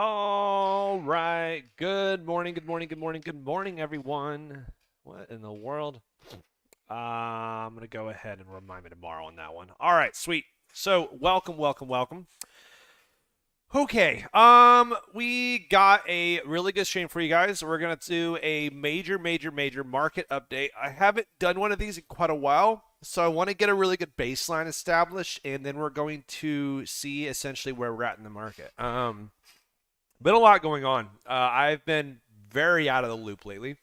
All right. Good morning, good morning, good morning, good morning, everyone. What in the world? I'm going to go ahead and remind me tomorrow on that one. All right, sweet. So, welcome, welcome, welcome. Okay, we got a really good stream for you guys. We're going to do a major market update. I haven't done one of these in quite a while, so I want to get a really good baseline established, and then we're going to see essentially where we're at in the market. Been a lot going on. I've been very out of the loop lately.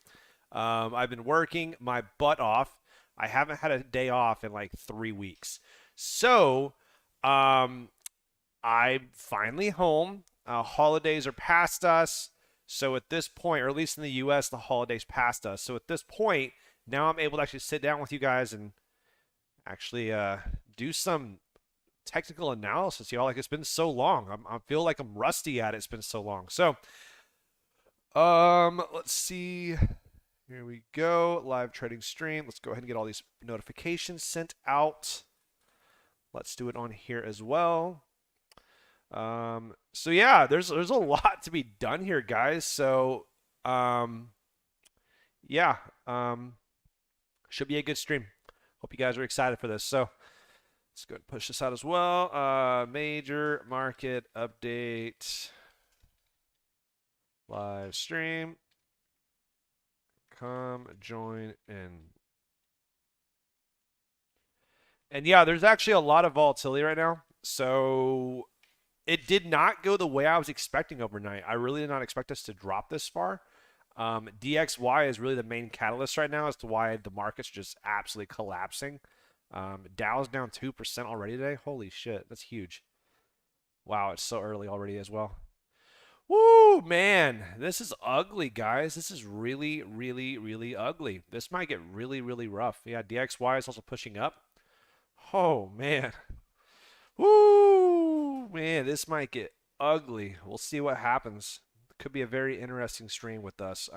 I've been working my butt off. I haven't had a day off in like 3 weeks. So, I'm finally home. Holidays are past us. So at this point, or at least in the US, the holidays passed us. So at this point, now I'm able to actually sit down with you guys and actually do some technical analysis, y'all. Like, it's been so long. I feel like I'm rusty at it. It's been so long. So, let's see. Here we go. Live trading stream. Let's go ahead and get all these notifications sent out. Let's do it on here as well. So yeah, there's a lot to be done here, guys. So, yeah, should be a good stream. Hope you guys are excited for this. So, let's go ahead and push this out as well. Major market update. Live stream. Come join in. And yeah, there's actually a lot of volatility right now. So it did not go the way I was expecting overnight. I really did not expect us to drop this far. DXY is really the main catalyst right now as to why the market's just absolutely collapsing. Dow's down 2% already today. Holy shit, that's huge. Wow, it's so early already as well. Woo, man, this is ugly, guys. This is really, really ugly. This might get really, really rough. Yeah, DXY is also pushing up. Oh, man. Woo, man, this might get ugly. We'll see what happens. Could be a very interesting stream with us.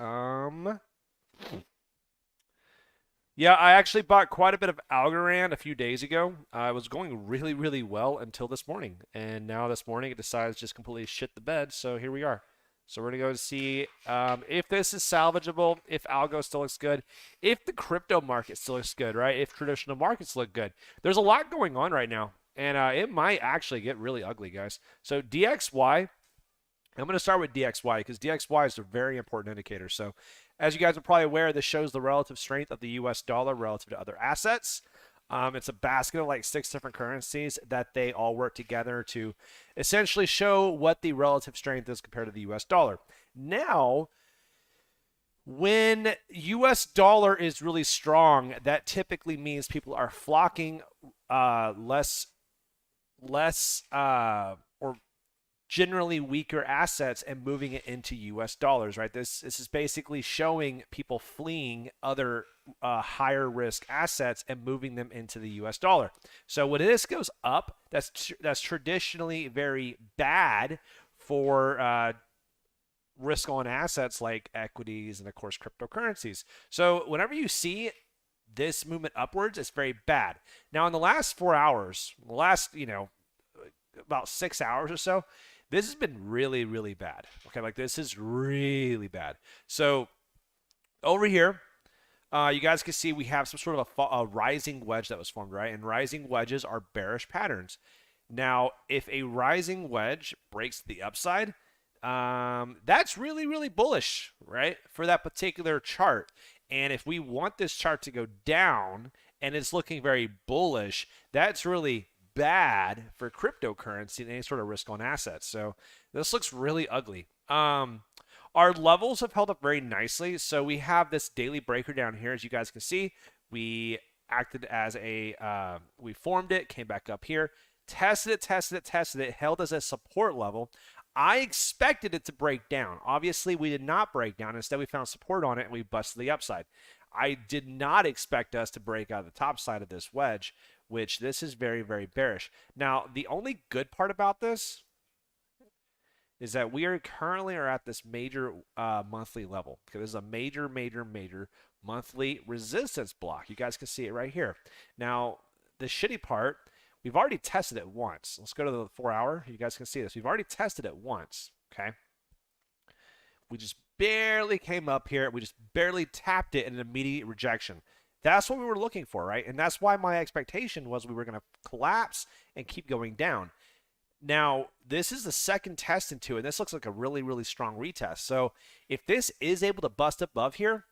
Yeah, I actually bought quite a bit of Algorand a few days ago. It was going really, really well until this morning. And now this morning it decides to just completely shit the bed. So here we are. So we're going to go see if this is salvageable, if Algo still looks good, if the crypto market still looks good, right? If traditional markets look good. There's a lot going on right now. And it might actually get really ugly, guys. So DXY, I'm going to start with DXY because DXY is a very important indicator. So as you guys are probably aware, this shows the relative strength of the US dollar relative to other assets. It's a basket of like 6 different currencies that they all work together to essentially show what the relative strength is compared to the US dollar. Now, when US dollar is really strong, that typically means people are flocking less or generally weaker assets and moving it into US dollars, right? This is basically showing people fleeing other higher risk assets and moving them into the US dollar. So when this goes up, that's traditionally very bad for risk on assets like equities and of course cryptocurrencies. So whenever you see this movement upwards, it's very bad. Now in the last 4 hours, the last, about 6 hours or so, this has been really, really bad. Okay, like this is really bad. So over here, you guys can see we have some sort of a rising wedge that was formed, right? And rising wedges are bearish patterns. Now, if a rising wedge breaks the upside, that's really, really bullish, right? For that particular chart. And if we want this chart to go down and it's looking very bullish, that's really bad for cryptocurrency and any sort of risk on assets. So this looks really ugly. Our levels have held up very nicely. So we have this daily breaker down here. As you guys can see, we acted as we formed it, came back up here, tested it, held as a support level. I expected it to break down. Obviously, we did not break down. Instead, we found support on it and we busted the upside. I did not expect us to break out of the top side of this wedge, which this is very, very bearish. Now, the only good part about this is that we are currently at this major monthly level. Okay, this is a major monthly resistance block. You guys can see it right here. Now, the shitty part, we've already tested it once. Let's go to the 4 hour. You guys can see this. We've already tested it once, okay? We just barely came up here. We just barely tapped it in an immediate rejection. That's what we were looking for, right? And that's why my expectation was we were going to collapse and keep going down. Now, this is the second test into it. And this looks like a really, really strong retest. So if this is able to bust above here,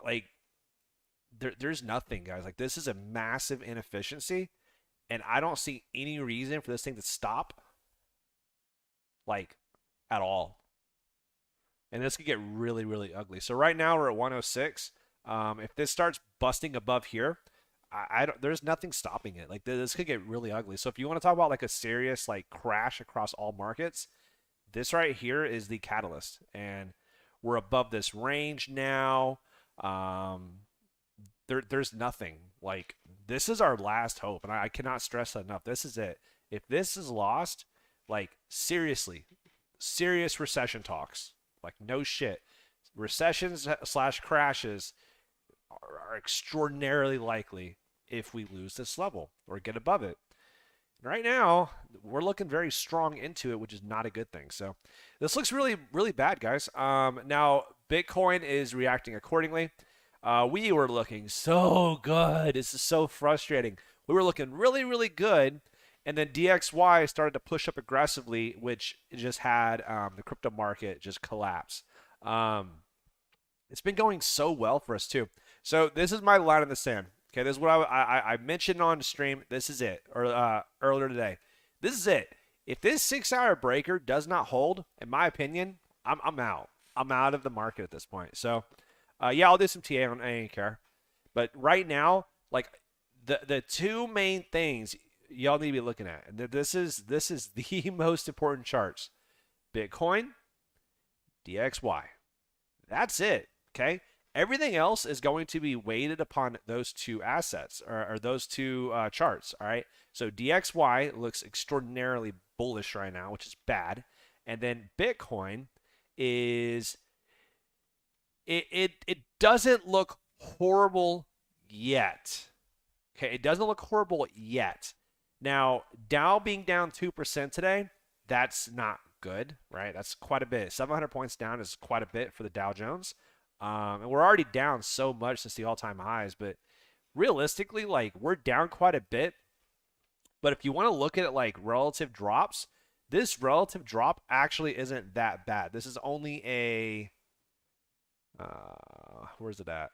like there's nothing, guys. Like this is a massive inefficiency, and I don't see any reason for this thing to stop, like at all. And this could get really, really ugly. So right now we're at 106. If this starts busting above here, I don't. There's nothing stopping it. Like this could get really ugly. So if you want to talk about like a serious like crash across all markets, this right here is the catalyst, and we're above this range now. There's nothing. Like this is our last hope, and I cannot stress that enough. This is it. If this is lost, like seriously, serious recession talks. Like no shit. Recessions slash crashes are extraordinarily likely if we lose this level or get above it. Right now, we're looking very strong into it, which is not a good thing. So this looks really, really bad, guys. Now, Bitcoin is reacting accordingly. We were looking so good. This is so frustrating. We were looking really, really good. And then DXY started to push up aggressively, which just had the crypto market just collapse. It's been going so well for us, too. So this is my line in the sand. Okay, this is what I mentioned on stream. This is it, or earlier today. This is it. If this 6-hour breaker does not hold, in my opinion, I'm out. I'm out of the market at this point. So, yeah, I'll do some TA on. I ain't care. But right now, like the two main things y'all need to be looking at, and this is the most important charts: Bitcoin, DXY. That's it. Okay. Everything else is going to be weighted upon those two assets or those two charts. All right. So DXY looks extraordinarily bullish right now, which is bad. And then Bitcoin is it doesn't look horrible yet. Okay, it doesn't look horrible yet. Now, Dow being down 2% today, that's not good, right? That's quite a bit. 700 points down is quite a bit for the Dow Jones. And we're already down so much since the all-time highs, but realistically, like we're down quite a bit. But if you want to look at it like relative drops, this relative drop actually isn't that bad. This is only a where's it at?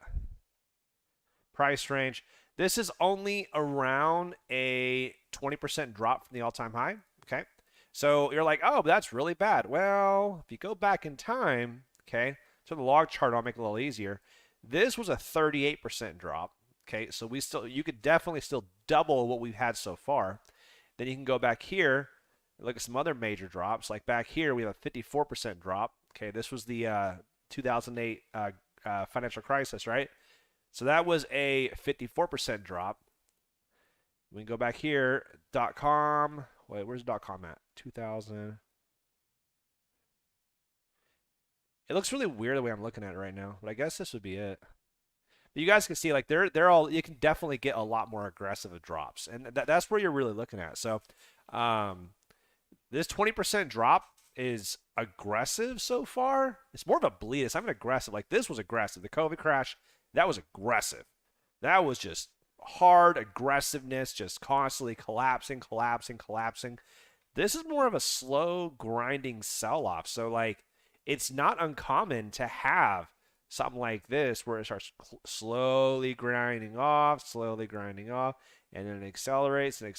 Price range. This is only around a 20% drop from the all-time high. Okay. So you're like, oh, that's really bad. Well, if you go back in time, okay, so the log chart I'll make it a little easier. This was a 38% drop. Okay, so you could definitely still double what we've had so far. Then you can go back here and look at some other major drops. Like back here, we have a 54% drop. Okay, this was the 2008 financial crisis, right? So that was a 54% drop. We can go back here, .com. Wait, where's .com at? 2000. It looks really weird the way I'm looking at it right now, but I guess this would be it. But you guys can see, like they're all. You can definitely get a lot more aggressive drops, and that's where you're really looking at. So, this 20% drop is aggressive so far. It's more of a bleed. It's not even aggressive. Like this was aggressive. The COVID crash, that was aggressive. That was just hard aggressiveness, just constantly collapsing. This is more of a slow grinding sell-off. So like, it's not uncommon to have something like this where it starts slowly grinding off, and then it accelerates. Like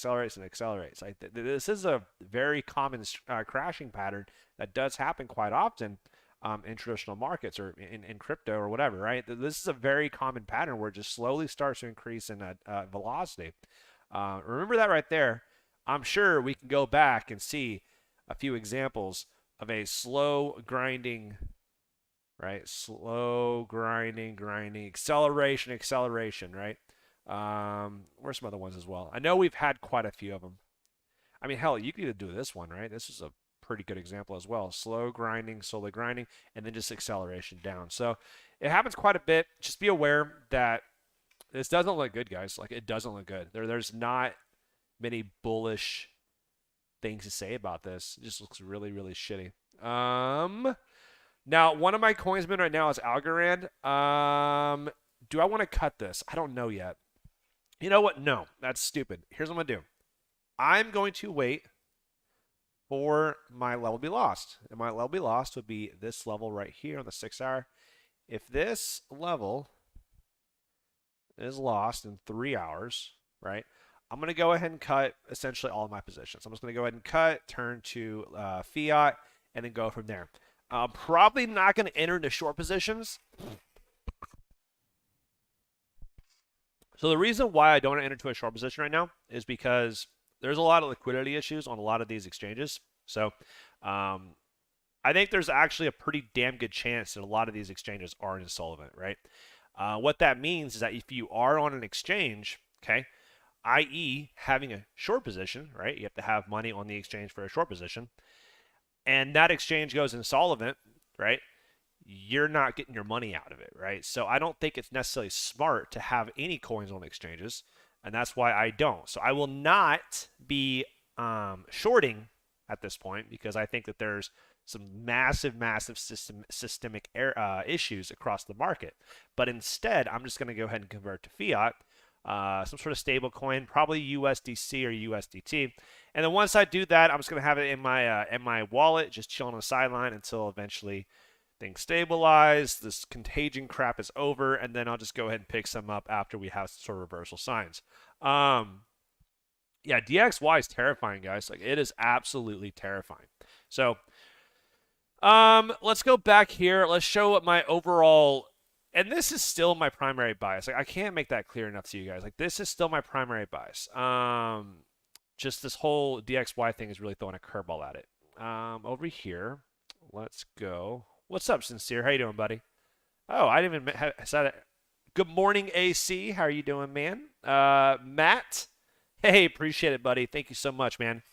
this is a very common crashing pattern that does happen quite often in traditional markets or in crypto or whatever, right? This is a very common pattern where it just slowly starts to increase in velocity. Remember that right there. I'm sure we can go back and see a few examples of a slow grinding, right? Slow grinding, acceleration, right? Where's some other ones as well? I know we've had quite a few of them. I mean, hell, you could even do this one, right? This is a pretty good example as well. Slow grinding, slowly grinding, and then just acceleration down. So it happens quite a bit. Just be aware that this doesn't look good, guys. Like it doesn't look good. There's not many bullish things to say about this. It just looks really, really shitty. Now, one of my coins right now is Algorand. Do I want to cut this? I don't know yet. You know what? No, that's stupid. Here's what I'm gonna do. I'm going to wait for my level to be lost. And my level to be lost would be this level right here on the 6 hour. If this level is lost in 3 hours, right? I'm going to go ahead and cut essentially all of my positions. I'm just going to go ahead and cut, turn to fiat, and then go from there. I'm probably not going to enter into short positions. So the reason why I don't enter into a short position right now is because there's a lot of liquidity issues on a lot of these exchanges. So I think there's actually a pretty damn good chance that a lot of these exchanges are insolvent, right? What that means is that if you are on an exchange, okay, i.e. having a short position, right? You have to have money on the exchange for a short position, and that exchange goes insolvent, right? You're not getting your money out of it, right? So I don't think it's necessarily smart to have any coins on exchanges, and that's why I don't. So I will not be shorting at this point because I think that there's some massive systemic issues across the market. But instead, I'm just going to go ahead and convert to fiat, some sort of stable coin, probably USDC or USDT. And then once I do that, I'm just going to have it in my wallet, just chill on the sideline until eventually things stabilize, this contagion crap is over, and then I'll just go ahead and pick some up after we have some sort of reversal signs. Yeah, DXY is terrifying, guys. Like, it is absolutely terrifying. So let's go back here. Let's show what my overall, and this is still my primary bias. Like, I can't make that clear enough to you guys. Like, this is still my primary bias. Just this whole DXY thing is really throwing a curveball at it. Over here, let's go. What's up, Sincere? How you doing, buddy? Oh, I didn't even have said it. Good morning, AC. How are you doing, man? Matt. Hey, appreciate it, buddy. Thank you so much, man.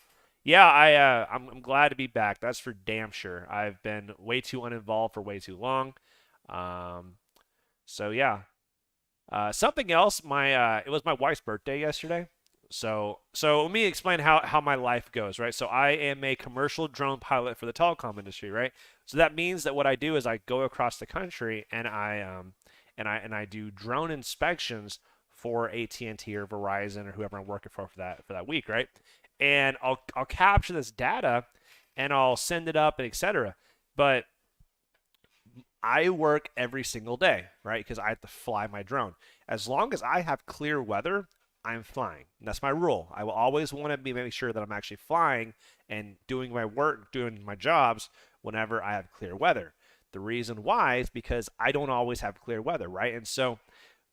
Yeah, I'm glad to be back. That's for damn sure. I've been way too uninvolved for way too long. So yeah. Something else. It was my wife's birthday yesterday. So let me explain how my life goes, right? So I am a commercial drone pilot for the telecom industry, right? So that means that what I do is I go across the country and I do drone inspections for AT&T or Verizon or whoever I'm working for that week, right? And I'll capture this data and I'll send it up and etc. But I work every single day, right? Because I have to fly my drone. As long as I have clear weather, I'm flying. And that's my rule. I will always want to be making sure that I'm actually flying and doing my work, doing my jobs whenever I have clear weather. The reason why is because I don't always have clear weather, right? And so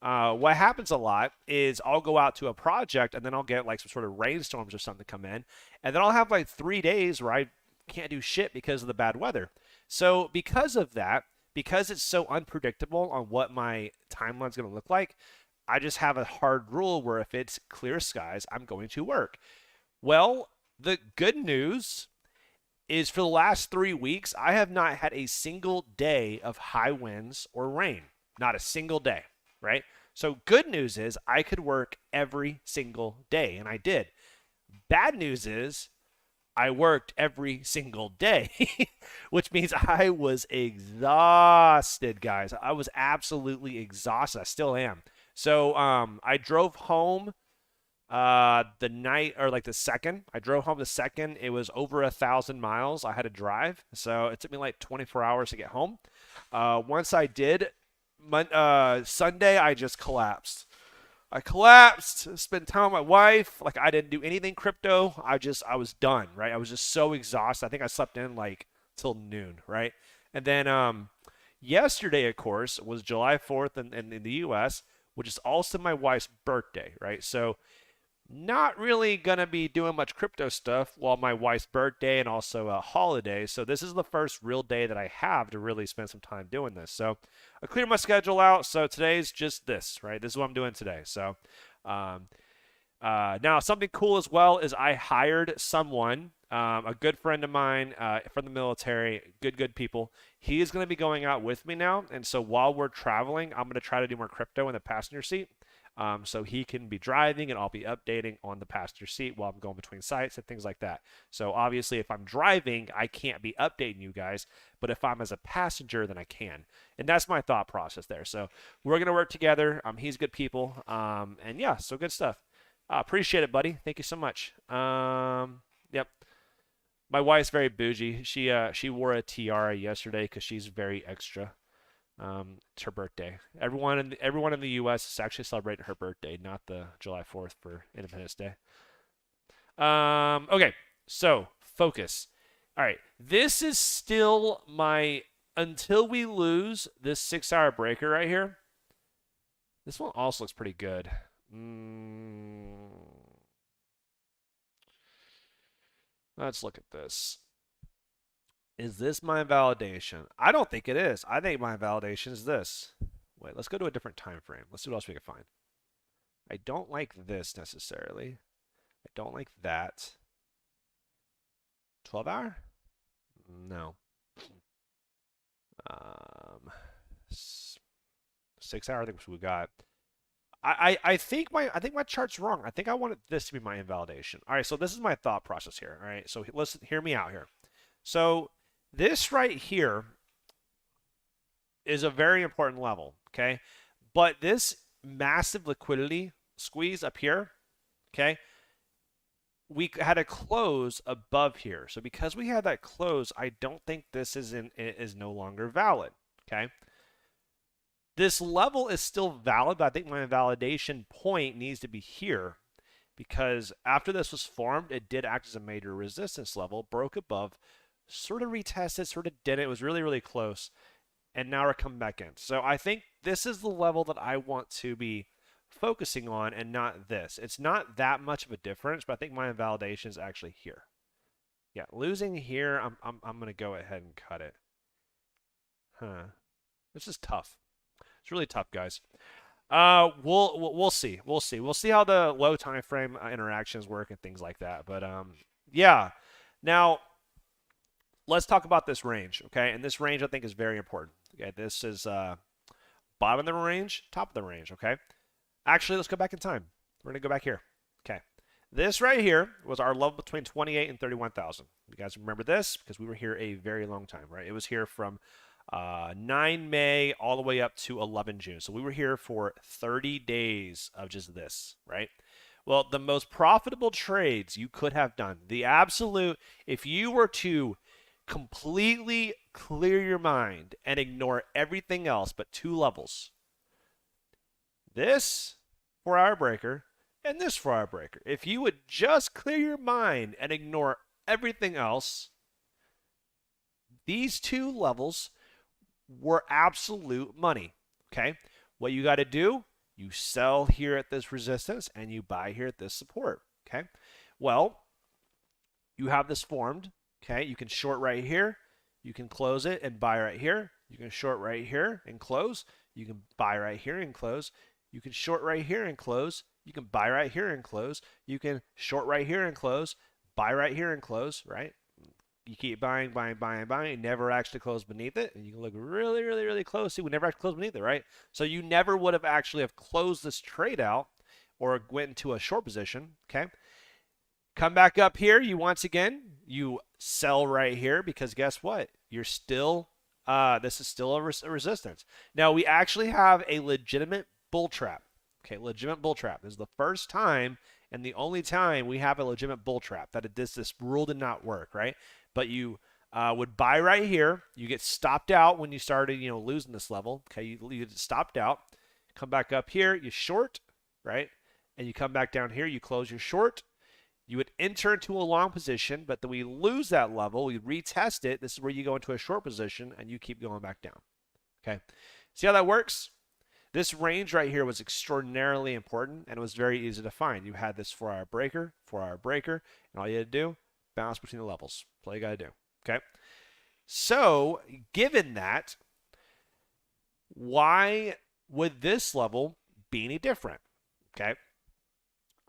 what happens a lot is I'll go out to a project and then I'll get like some sort of rainstorms or something come in, and then I'll have like 3 days where I can't do shit because of the bad weather. So because of that, because it's so unpredictable on what my timeline's going to look like, I just have a hard rule where if it's clear skies, I'm going to work. Well, the good news is for the last 3 weeks, I have not had a single day of high winds or rain. Not a single day, right? So good news is I could work every single day, and I did. Bad news is I worked every single day, which means I was exhausted, guys. I was absolutely exhausted. I still am. So I drove home the night, or like the second. I drove home the second. It was over 1,000 miles I had to drive. So it took me like 24 hours to get home. Once I did, Sunday, I just collapsed. I collapsed, spent time with my wife. Like, I didn't do anything crypto. I was done, right? I was just so exhausted. I think I slept in like till noon, right? And then yesterday, of course, was July 4th in the US, which is also my wife's birthday, right? So not really going to be doing much crypto stuff while my wife's birthday and also a holiday. So this is the first real day that I have to really spend some time doing this. So I cleared my schedule out. So today's just this, right? This is what I'm doing today. So now something cool as well is I hired someone, a good friend of mine from the military, good people. He is going to be going out with me now. And so while we're traveling, I'm going to try to do more crypto in the passenger seat. So he can be driving and I'll be updating on the passenger seat while I'm going between sites and things like that. So obviously if I'm driving, I can't be updating you guys, but if I'm as a passenger, then I can. And that's my thought process there. So we're going to work together. He's good people. And yeah, so good stuff. Appreciate it, buddy. Thank you so much. Yep. My wife's very bougie. She wore a tiara yesterday because she's very extra. It's her birthday. Everyone in the U.S. is actually celebrating her birthday, not the July 4th for Independence Day. Okay, so focus. All right, this is still my until we lose this 6-hour breaker right here. This one also looks pretty good. Let's look at this. Is this my validation? I don't think it is. I think my validation is this. Wait, let's go to a different time frame. Let's see what else we can find. I don't like this necessarily. I don't like that. 12 hour? No. 6 hour, I think we got. I think my chart's wrong. I think I wanted this to be my invalidation. All right, so this is my thought process here. All right, so listen, hear me out here. So this right here is a very important level, okay? But this massive liquidity squeeze up here, okay? We had a close above here. So because we had that close, I don't think this is no longer valid, okay? This level is still valid, but I think my validation point needs to be here because after this was formed, it did act as a major resistance level, broke above, sort of retested, sort of did it. It was really, really close. And now we're coming back in. So I think this is the level that I want to be focusing on and not this. It's not that much of a difference, but I think my invalidation is actually here. Yeah, losing here, I'm going to go ahead and cut it. This is tough. It's really tough, guys. We'll see. We'll see how the low time frame interactions work and things like that. But yeah. Now let's talk about this range, okay? And this range I think is very important. Okay, this is bottom of the range, top of the range, okay? Actually, let's go back in time. We're gonna go back here. Okay. This right here was our level between 28 and 31,000. You guys remember this because we were here a very long time, right? It was here from 9 May all the way up to 11 June. So we were here for 30 days of just this, right? Well, the most profitable trades you could have done, the absolute, if you were to completely clear your mind and ignore everything else but 2 levels, this 4-hour breaker and this 4-hour breaker. If you would just clear your mind and ignore everything else, these 2 levels were absolute money, okay? What you got to do, you sell here at this resistance and you buy here at this support, okay? Well, you have this formed, okay? You can short right here, you can close it and buy right here. You can short right here and close. You can buy right here and close. You can short right here and close. You can buy right here and close. You can short right here and close, buy right here and close, right? You keep buying, buying, buying, buying. You never actually close beneath it. And you can look really, really, really close. See, we never actually closed beneath it, right? So you never would have actually have closed this trade out or went into a short position, okay? Come back up here. You once again, you sell right here because guess what? You're still, this is still a resistance. Now, we actually have a legitimate bull trap. Okay, legitimate bull trap. This is the first time and the only time we have a legitimate bull trap that this rule did not work, right? But you would buy right here. You get stopped out when you started, losing this level. Okay, you get stopped out. Come back up here. You short, right? And you come back down here. You close your short. You would enter into a long position, but then we lose that level. We retest it. This is where you go into a short position, and you keep going back down. Okay, see how that works? This range right here was extraordinarily important, and it was very easy to find. You had this 4-hour breaker, and all you had to do, bounce between the levels. That's all you got to do, okay? So, given that, why would this level be any different, okay?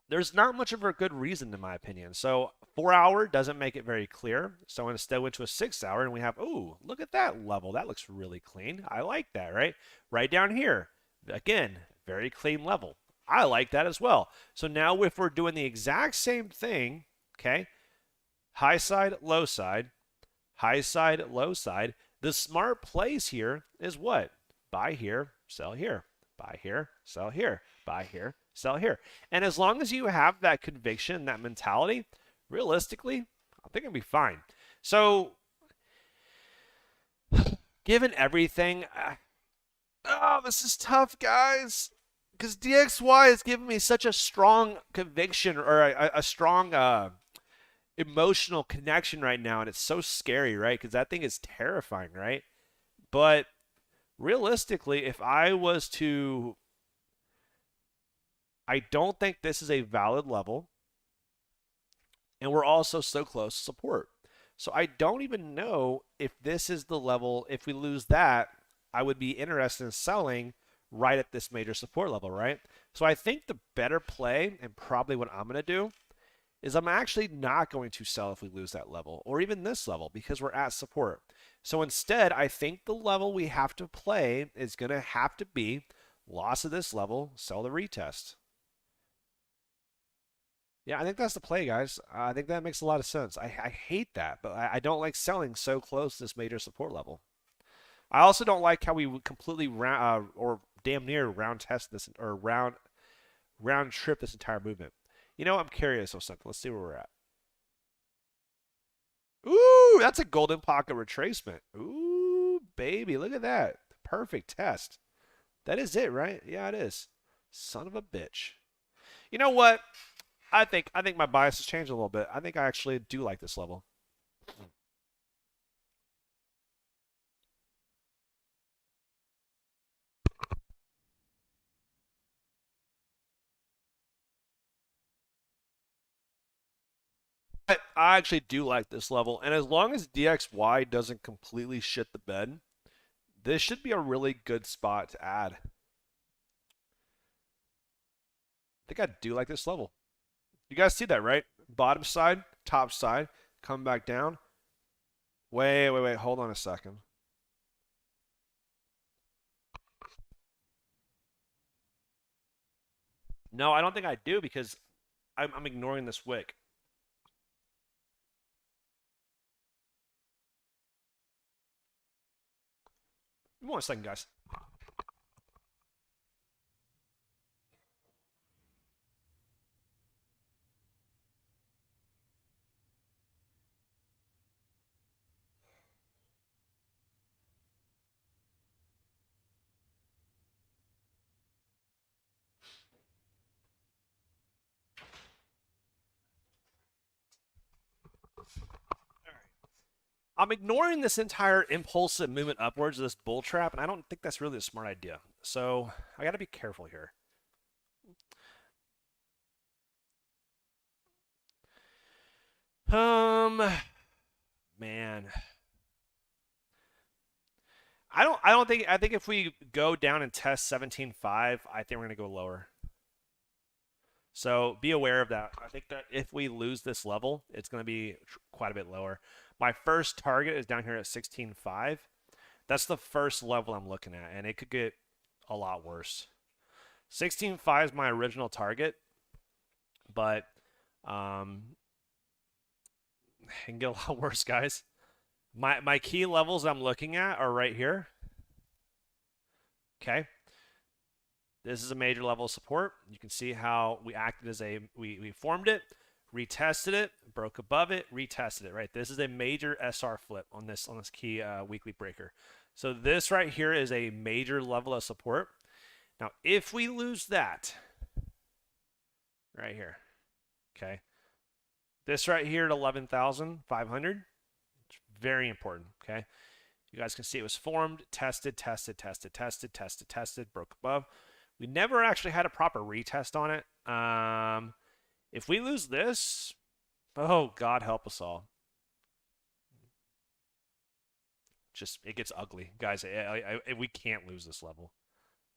There's not much of a good reason, in my opinion. So, 4-hour doesn't make it very clear. So, instead, went to a 6-hour, and we have, ooh, look at that level. That looks really clean. I like that, right? Right down here. Again, very clean level. I like that as well. So now if we're doing the exact same thing, okay, high side, low side, high side, low side, the smart plays here is what? Buy here, sell here, buy here, sell here, buy here, sell here. And as long as you have that conviction, that mentality, realistically, I think it'll be fine. So, given everything, oh, this is tough, guys. Because DXY is giving me such a strong conviction or a strong emotional connection right now, and it's so scary, right? Because that thing is terrifying, right? But realistically, if I was to, I don't think this is a valid level, and we're also so close to support. So I don't even know if this is the level. If we lose that, I would be interested in selling right at this major support level, right? So I think the better play, and probably what I'm going to do, is I'm actually not going to sell if we lose that level or even this level because we're at support. So instead, I think the level we have to play is going to have to be loss of this level, sell the retest. Yeah, I think that's the play, guys. I think that makes a lot of sense. I hate that, but I don't like selling so close to this major support level. I also don't like how we completely round or damn near round test this or round trip this entire movement. You know, I'm curious of something. Let's see where we're at. Ooh, that's a golden pocket retracement. Ooh, baby, look at that. Perfect test. That is it, right? Yeah, it is. Son of a bitch. You know what? I think my bias has changed a little bit. I think I actually do like this level. I actually do like this level, and as long as DXY doesn't completely shit the bed, this should be a really good spot to add. I think I do like this level. You guys see that, right? Bottom side, top side, come back down. Wait, hold on a second. No, I don't think I do because I'm ignoring this wick. One second, guys. I'm ignoring this entire impulsive movement upwards of this bull trap, and I don't think that's really a smart idea. So I got to be careful here. Man, I think if we go down and test 17.5, I think we're gonna go lower. So be aware of that. I think that if we lose this level, it's gonna be quite a bit lower. My first target is down here at 16.5. That's the first level I'm looking at, and it could get a lot worse. 16.5 is my original target, but it can get a lot worse, guys. My key levels I'm looking at are right here. Okay. This is a major level of support. You can see how we acted as we formed it, retested it, broke above it, retested it, right? This is a major SR flip on this key weekly breaker. So this right here is a major level of support. Now, if we lose that right here, okay, this right here at 11,500, it's very important, okay? You guys can see it was formed, tested, broke above. We never actually had a proper retest on it. If we lose this, oh, God help us all. Just, it gets ugly. Guys, we can't lose this level.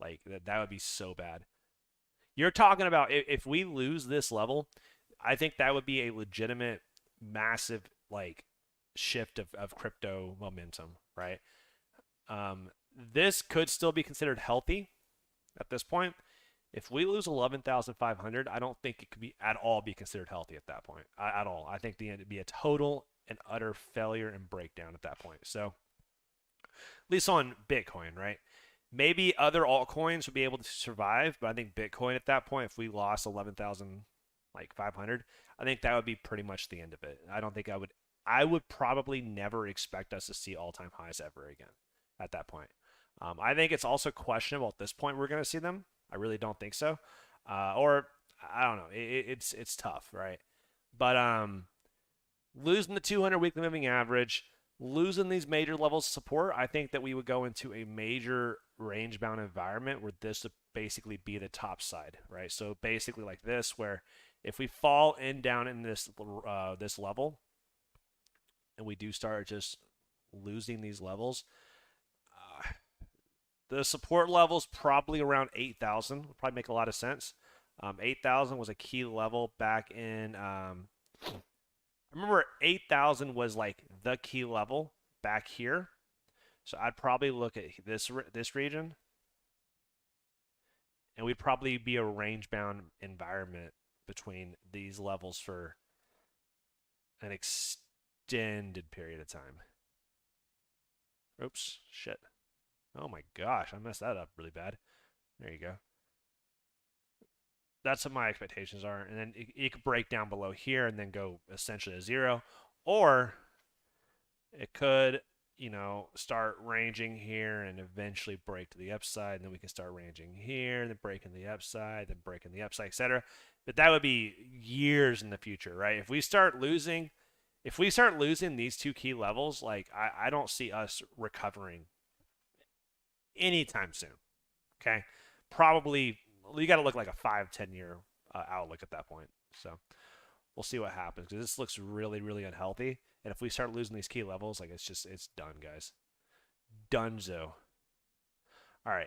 Like, that would be so bad. You're talking about if we lose this level, I think that would be a legitimate, massive, like, shift of crypto momentum, right? This could still be considered healthy at this point. If we lose 11,500, I don't think it could be at all be considered healthy at that point. At all. I think the end would be a total and utter failure and breakdown at that point. So, at least on Bitcoin, right? Maybe other altcoins would be able to survive, but I think Bitcoin at that point, if we lost 11,000 like 500, I think that would be pretty much the end of it. I don't think I would probably never expect us to see all-time highs ever again at that point. I think it's also questionable at this point we're going to see them. I really don't think so. Or I don't know. It's tough, right? But losing the 200 weekly moving average, losing these major levels of support, I think that we would go into a major range bound environment where this would basically be the top side, right? So basically like this, where if we fall down in this this level, and we do start just losing these levels, the support levels probably around 8,000 would probably make a lot of sense. 8,000 was a key level back in. I remember 8,000 was like the key level back here. So I'd probably look at this region, and we'd probably be a range bound environment between these levels for an extended period of time. Oops, shit. Oh my gosh, I messed that up really bad. There you go. That's what my expectations are. And then it could break down below here and then go essentially to zero. Or it could, start ranging here and eventually break to the upside. And then we can start ranging here and then breaking the upside, then breaking the upside, etc. But that would be years in the future, right? If we start losing these two key levels, like I don't see us recovering anytime soon. Okay, probably you got to look like a 5-10 year outlook at that point. So we'll see what happens, because this looks really, really unhealthy. And if we start losing these key levels, like it's done, guys. Dunzo. All right.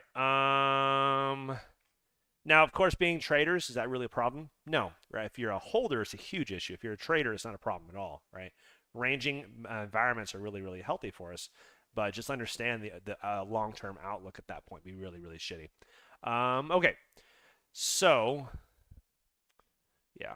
Now, of course, being traders, is that really a problem? No, right? If you're a holder, it's a huge issue. If you're a trader, it's not a problem at all, right? Ranging environments are really, really healthy for us. But just understand the long-term outlook at that point be really, really shitty. Okay, so yeah.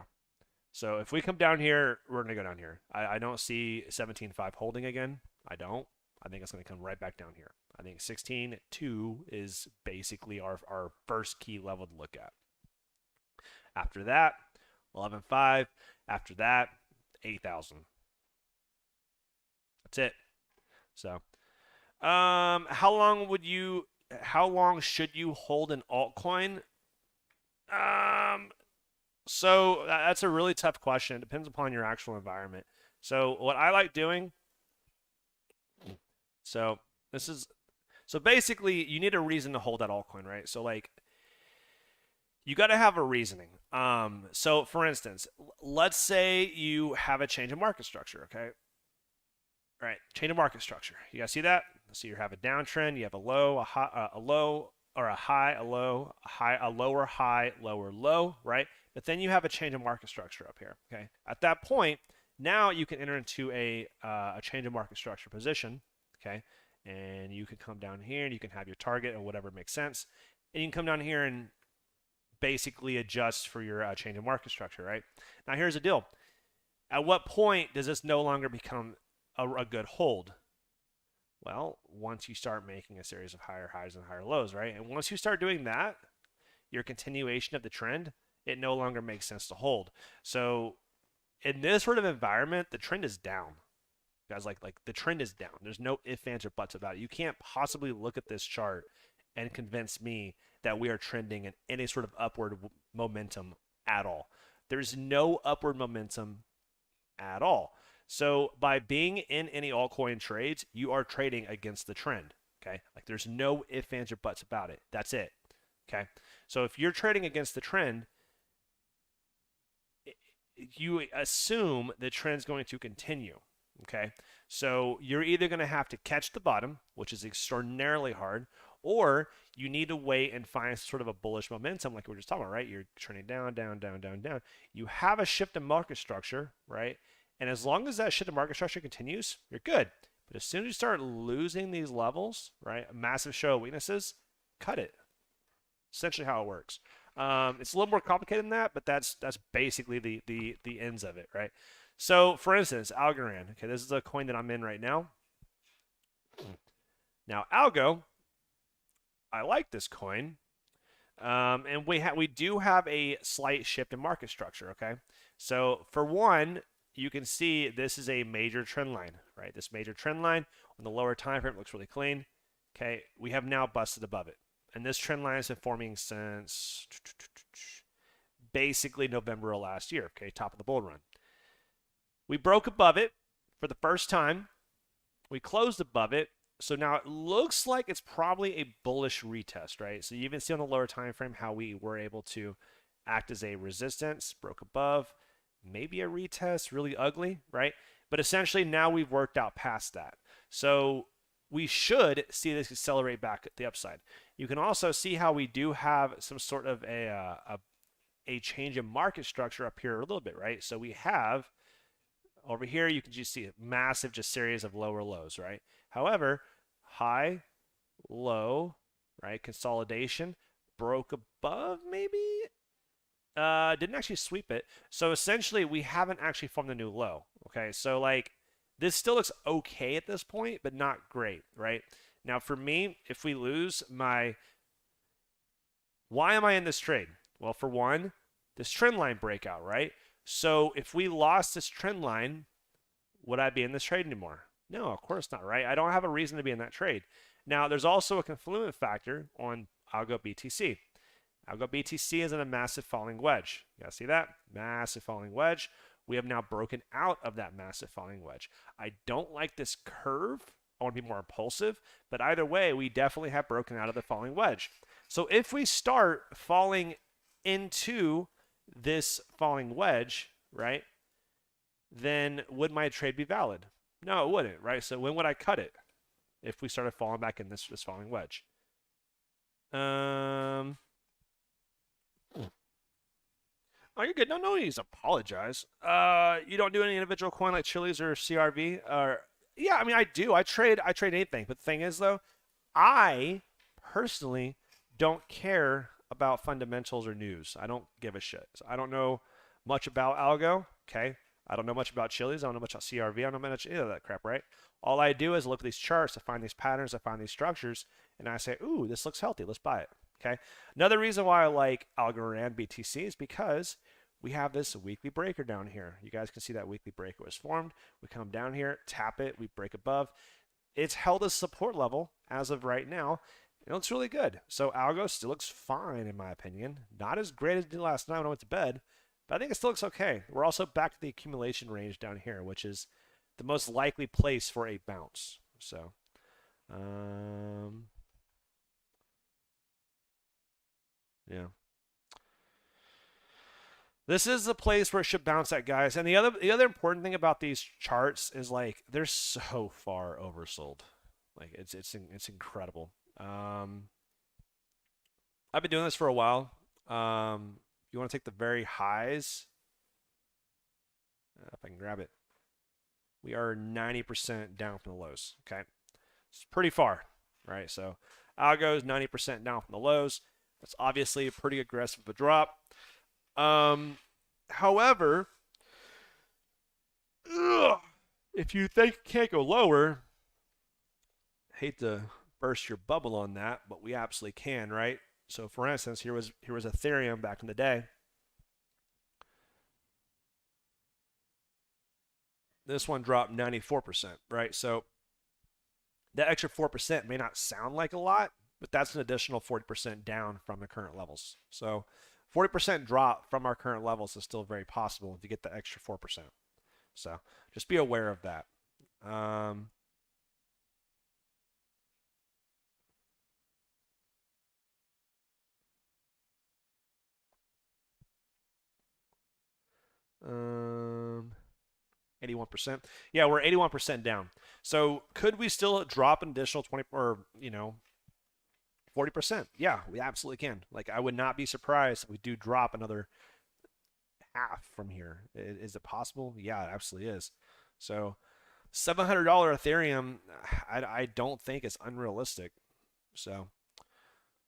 So if we come down here, we're going to go down here. I don't see 17.5 holding again. I don't. I think it's going to come right back down here. I think 16.2 is basically our first key level to look at. After that, 11.5. After that, 8,000. That's it. So how long should you hold an altcoin? So that's a really tough question. It depends upon your actual environment. So what I like doing, so basically you need a reason to hold that altcoin, right? So like you got to have a reasoning. So for instance, let's say you have a change in market structure, okay? All right, change of market structure. You guys see that? So you have a downtrend, you have a low, a high, a low, or a high, a low, a high, a lower high, lower low, right? But then you have a change of market structure up here. Okay. At that point, now you can enter into a change of market structure position. Okay, and you can come down here and you can have your target or whatever makes sense, and you can come down here and basically adjust for your change of market structure. Right. Now here's the deal. At what point does this no longer become a good hold? Well, once you start making a series of higher highs and higher lows, right? And once you start doing that, your continuation of the trend, it no longer makes sense to hold. So in this sort of environment, the trend is down. Guys, like the trend is down. There's no ifs, ands, or buts about it. You can't possibly look at this chart and convince me that we are trending in any sort of upward momentum at all. There's no upward momentum at all. So by being in any altcoin trades, you are trading against the trend. Okay, like there's no ifs, ands, or buts about it. That's it. Okay, so if you're trading against the trend, you assume the trend's going to continue. Okay, so you're either going to have to catch the bottom, which is extraordinarily hard, or you need to wait and find sort of a bullish momentum, like we were just talking about, right? You're trending down, down, down, down, down. You have a shift in market structure, right? And as long as that shift in market structure continues, you're good. But as soon as you start losing these levels, right, a massive show of weaknesses, cut it. Essentially how it works. It's a little more complicated than that, but that's basically the ends of it, right? So, for instance, Algorand. Okay, this is a coin that I'm in right now. Now, Algo, I like this coin, and we do have a slight shift in market structure. Okay, so for one, you can see this is a major trend line, right? This major trend line on the lower time frame looks really clean. Okay, we have now busted above it, and this trend line has been forming since basically November of last year. Okay, top of the bull run. We broke above it for the first time. We closed above it. So now it looks like it's probably a bullish retest, right? So you even see on the lower time frame how we were able to act as a resistance, broke above, maybe a retest, really ugly, right? But essentially now we've worked out past that. So we should see this accelerate back at the upside. You can also see how we do have some sort of a change in market structure up here a little bit, right? So we have over here, you can just see a massive just series of lower lows, right? However, high, low, right? Consolidation, broke above maybe? Didn't actually sweep it. So essentially, we haven't actually formed a new low, okay? So like, this still looks okay at this point, but not great, right? Now for me, if we lose my... Why am I in this trade? Well, for one, this trend line breakout, right? So if we lost this trend line, would I be in this trade anymore? No, of course not, right? I don't have a reason to be in that trade. Now, there's also a confluent factor on Algo BTC. Algo BTC is in a massive falling wedge. You guys see that? Massive falling wedge. We have now broken out of that massive falling wedge. I don't like this curve. I want to be more impulsive, but either way, we definitely have broken out of the falling wedge. So if we start falling into this falling wedge, right, then would my trade be valid? No, it wouldn't, right? So when would I cut it if we started falling back in this falling wedge? Oh, you're good. No need to apologize. You don't do any individual coin like Chili's or CRV? Or yeah, I mean I do. I trade anything. But the thing is though, I personally don't care about fundamentals or news. I don't give a shit. So I don't know much about Algo. Okay. I don't know much about Chili's. I don't know much about CRV. I don't know much any of that crap, right? All I do is look at these charts. I find these patterns. I find these structures. And I say, ooh, this looks healthy. Let's buy it. Okay. Another reason why I like Algorand BTC is because we have this weekly breaker down here. You guys can see that weekly breaker was formed. We come down here, tap it, we break above. It's held a support level as of right now. It looks really good. So Algo still looks fine in my opinion. Not as great as it did last night when I went to bed, but I think it still looks okay. We're also back to the accumulation range down here, which is the most likely place for a bounce. So, yeah. This is the place where it should bounce at, guys. And the other important thing about these charts is like they're so far oversold. Like it's incredible. I've been doing this for a while. You want to take the very highs. If I can grab it, we are 90% down from the lows. Okay, it's pretty far, right? So Algo is 90% down from the lows. That's obviously a pretty aggressive a drop. However, if you think it can't go lower, hate to burst your bubble on that, but we absolutely can, right? So for instance, here was Ethereum back in the day. This one dropped 94%, right? So that extra 4% may not sound like a lot, but that's an additional 40% down from the current levels. So 40% drop from our current levels is still very possible if you get the extra 4%. So just be aware of that. Um, 81%. Yeah, we're 81% down. So could we still drop an additional 20 or 40%? Yeah, we absolutely can. Like I would not be surprised if we do drop another half from here. Is it possible? Yeah, it absolutely is. So $700 Ethereum, I don't think it's unrealistic. So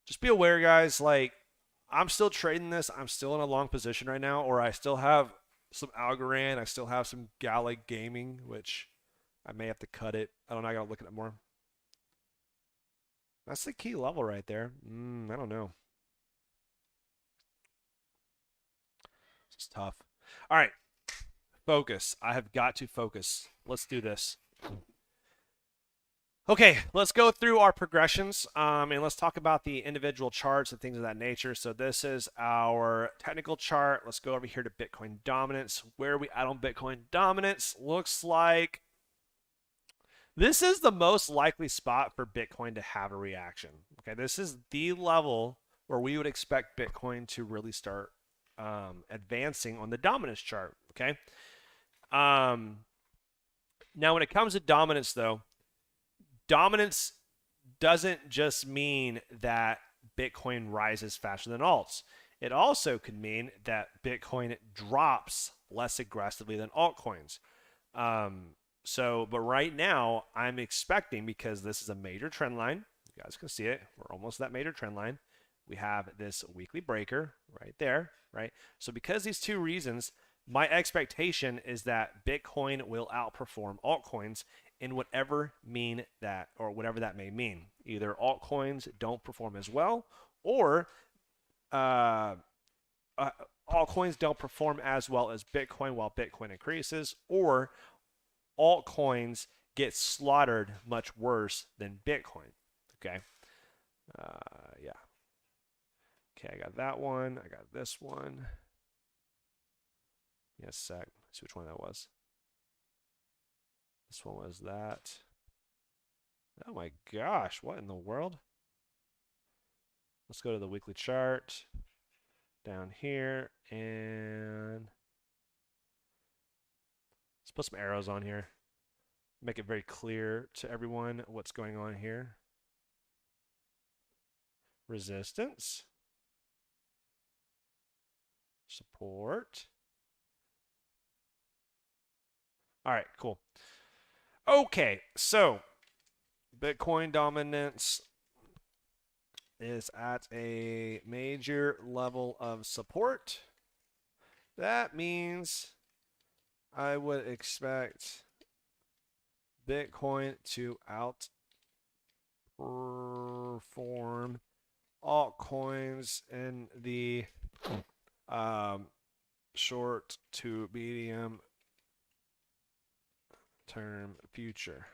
just be aware, guys. Like I'm still trading this. I'm still in a long position right now, or I still have some Algorand. I still have some Gala Gaming, which I may have to cut it. I don't know. I gotta look at it more. That's the key level right there. I don't know. It's tough. All right, focus. I have got to focus. Let's do this. Okay, let's go through our progressions and let's talk about the individual charts and things of that nature. So this is our technical chart. Let's go over here to Bitcoin dominance. Where are we at on Bitcoin dominance? Looks like this is the most likely spot for Bitcoin to have a reaction. Okay, this is the level where we would expect Bitcoin to really start advancing on the dominance chart. Okay. Now, when it comes to dominance, though, dominance doesn't just mean that Bitcoin rises faster than alts. It also could mean that Bitcoin drops less aggressively than altcoins. But right now, I'm expecting, because this is a major trend line, you guys can see it, we're almost at that major trend line. We have this weekly breaker right there, right? So because these two reasons, my expectation is that Bitcoin will outperform altcoins in whatever that may mean. Either altcoins don't perform as well, or altcoins don't perform as well as Bitcoin while Bitcoin increases, or altcoins get slaughtered much worse than Bitcoin. Okay. Yeah. Okay, I got that one. I got this one. Yes, sec. Let's see which one that was. This one was that. Oh my gosh, what in the world? Let's go to the weekly chart down here, and let's put some arrows on here. Make it very clear to everyone what's going on here. Resistance. Support. All right, cool. Okay, so Bitcoin dominance is at a major level of support. That means I would expect Bitcoin to outperform altcoins in the short to medium term future.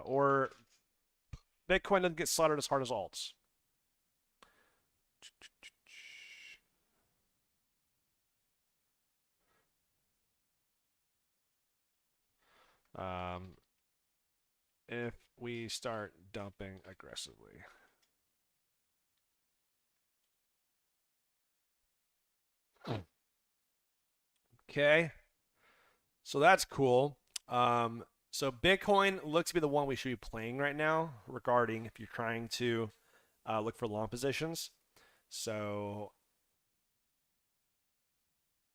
Or Bitcoin doesn't get slaughtered as hard as alts. If we start dumping aggressively. Okay, so that's cool. So Bitcoin looks to be the one we should be playing right now, regarding if you're trying to look for long positions. So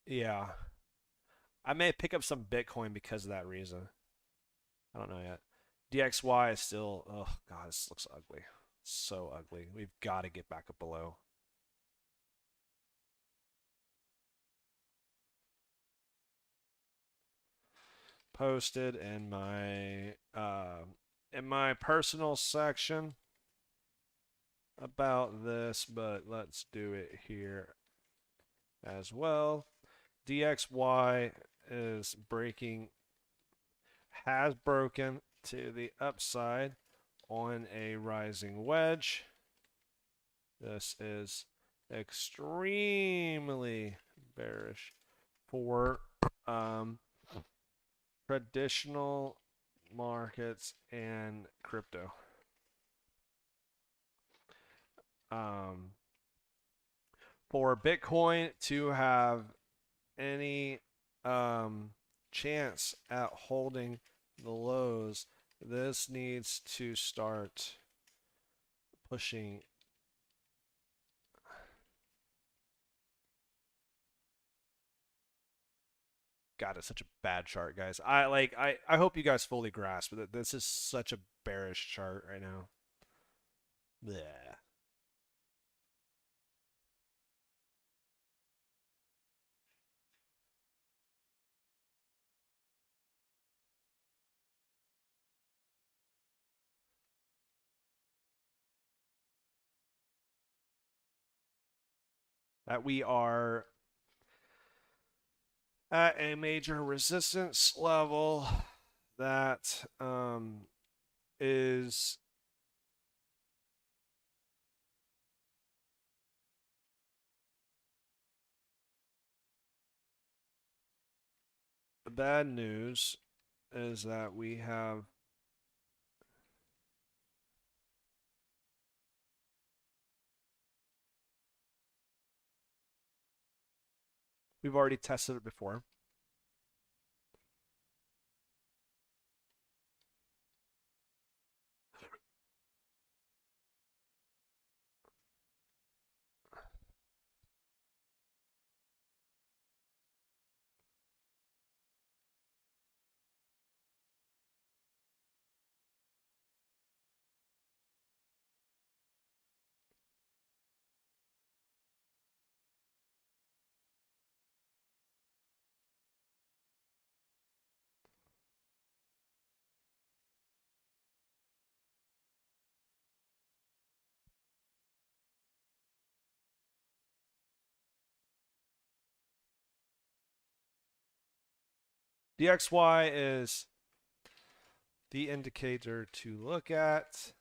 yeah, I may pick up some Bitcoin because of that reason. I don't know yet. DXY is still, oh god, this looks ugly. So ugly. We've got to get back up below. Posted in my personal section about this, but let's do it here as well. DXY is has broken to the upside on a rising wedge. This is extremely bearish for traditional markets and crypto. For Bitcoin to have any chance at holding the lows. This needs to start pushing. God, it's such a bad chart, guys. I hope you guys fully grasp that this is such a bearish chart right now. Yeah. That we are at a major resistance level that is the bad news is that we've already tested it before. DXY is the indicator to look at.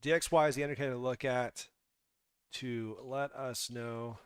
DXY is the indicator to look at to let us know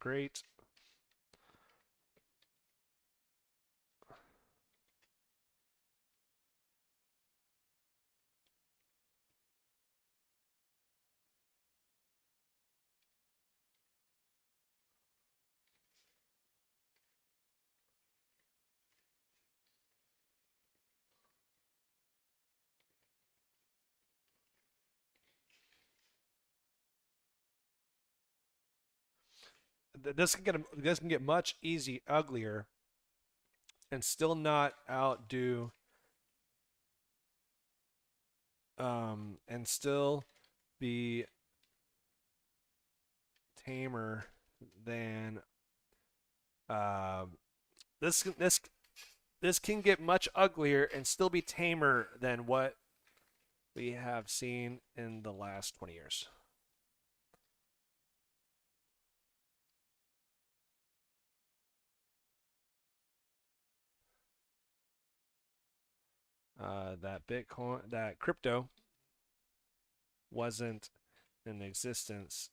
great. This can get much uglier and still not outdo and still be tamer than uh, this can get much uglier and still be tamer than what we have seen in the last 20 years. that crypto wasn't in existence.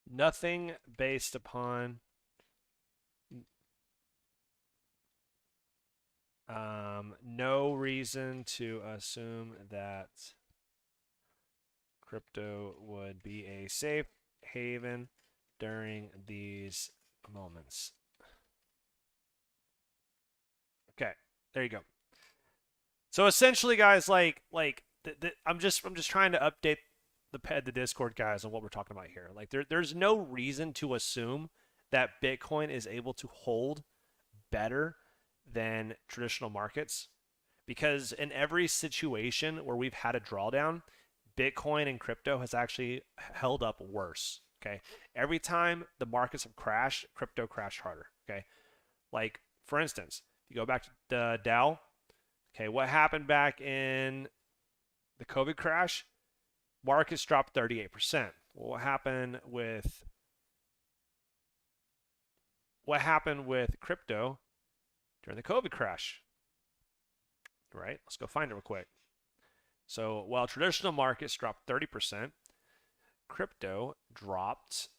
Nothing based upon no reason to assume that crypto would be a safe haven during these moments. There you go. So essentially, guys, I'm just trying to update the Discord guys on what we're talking about here. Like there's no reason to assume that Bitcoin is able to hold better than traditional markets, because in every situation where we've had a drawdown, Bitcoin and crypto has actually held up worse. Okay. Every time the markets have crashed, crypto crashed harder. Okay. Like, for instance, if you go back to the Dow, okay, what happened back in the COVID crash? Markets dropped 38%. What happened with crypto during the COVID crash? Right? Let's go find it real quick. So while traditional markets dropped 30%, crypto dropped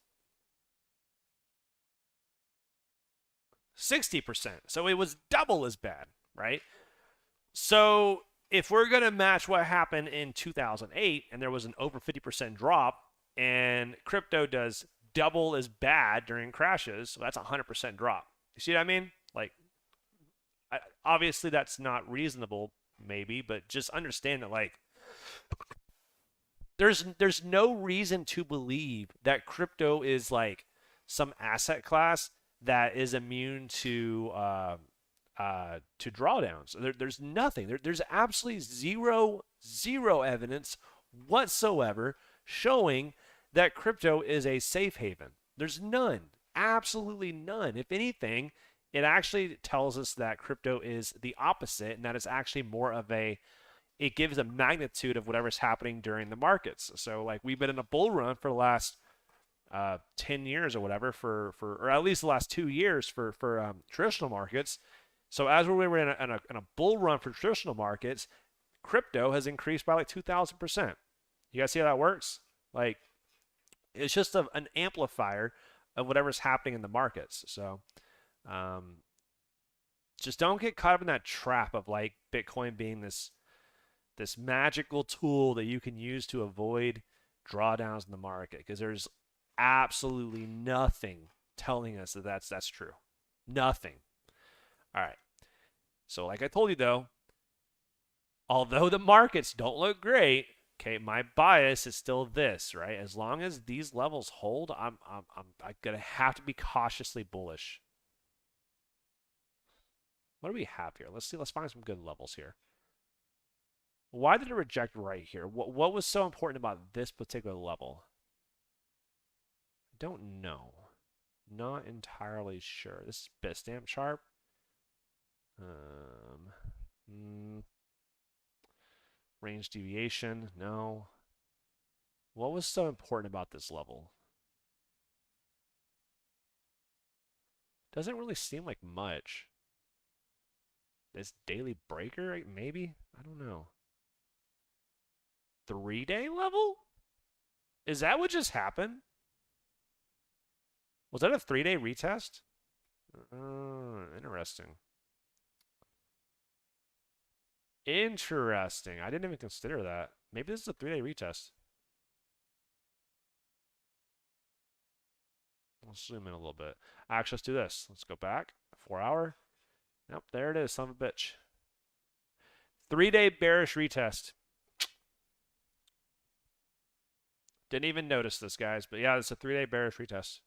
60%. So it was double as bad, right? So if we're going to match what happened in 2008 and there was an over 50% drop and crypto does double as bad during crashes, so that's a 100% drop. You see what I mean? Like, obviously that's not reasonable, maybe, but just understand that, like, there's no reason to believe that crypto is like some asset class that is immune to drawdowns. There's nothing. There's absolutely zero evidence whatsoever showing that crypto is a safe haven. There's none. Absolutely none. If anything, it actually tells us that crypto is the opposite, and that it's actually more of it gives a magnitude of whatever's happening during the markets. So like we've been in a bull run for the last 10 years or whatever or at least the last 2 years for traditional markets. So as we were in a bull run for traditional markets, crypto has increased by like 2,000%. You guys see how that works? Like, it's just an amplifier of whatever's happening in the markets. So um, just don't get caught up in that trap of like Bitcoin being this magical tool that you can use to avoid drawdowns in the market, because there's absolutely nothing telling us that that's true. Nothing. All right. So like I told you though, although the markets don't look great, okay, my bias is still this, right? As long as these levels hold, I'm gonna have to be cautiously bullish. What do we have here? Let's see. Let's find some good levels here. Why did it reject right here? What was so important about this particular level? I don't know. Not entirely sure. This is Bitstamp chart. Range deviation, no. What was so important about this level? Doesn't really seem like much. This daily breaker, maybe? I don't know. 3-day level? Is that what just happened? Was that a 3-day retest? Interesting. Interesting. I didn't even consider that. Maybe this is a 3-day retest. Let's zoom in a little bit. Actually, let's do this. Let's go back. 4 hour. Yep, there it is, son of a bitch. 3-day bearish retest. Didn't even notice this, guys. But yeah, it's a 3-day bearish retest.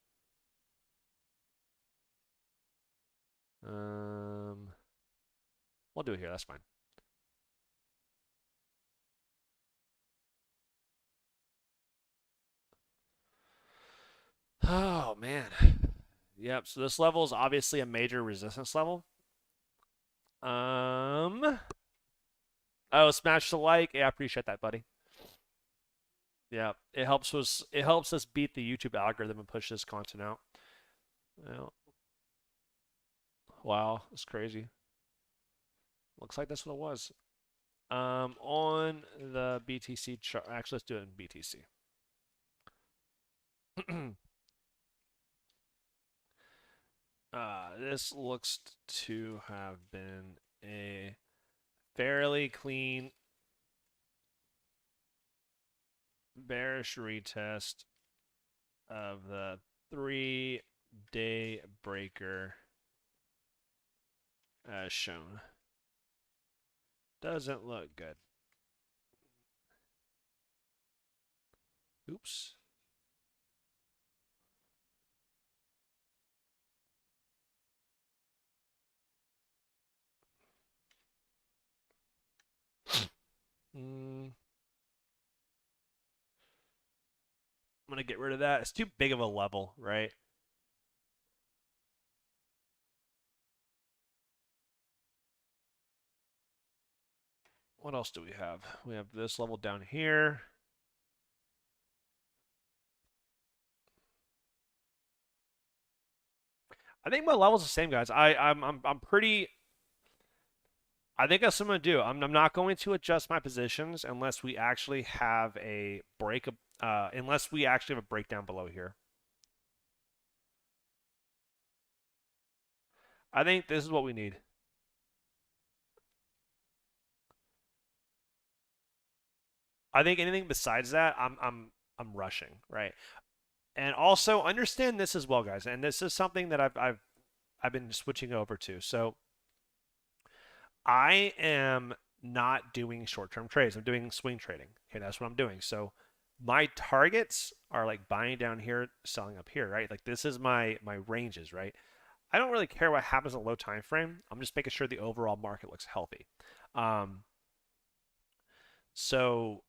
We'll do it here. That's fine. Oh, man. Yep, so this level is obviously a major resistance level. Oh, smash the like. Yeah, I appreciate that, buddy. Yeah, it helps us beat the YouTube algorithm and push this content out. Yeah. Wow, that's crazy. Looks like that's what it was. On the BTC chart, actually, let's do it in BTC. This looks to have been a fairly clean bearish retest of the 3-day breaker as shown. Doesn't look good. Oops. I'm gonna get rid of that. It's too big of a level, right? What else do we have? We have this level down here. I think my level's the same, guys. I'm pretty. I think that's what I'm gonna do. I'm not going to adjust my positions unless we actually have a break. Unless we actually have a breakdown below here. I think this is what we need. I think anything besides that, I'm rushing, right? And also understand this as well, guys. And this is something that I've been switching over to. So I am not doing short-term trades. I'm doing swing trading. Okay, that's what I'm doing. So my targets are like buying down here, selling up here, right? Like this is my ranges, right? I don't really care what happens in a low time frame. I'm just making sure the overall market looks healthy. Um, so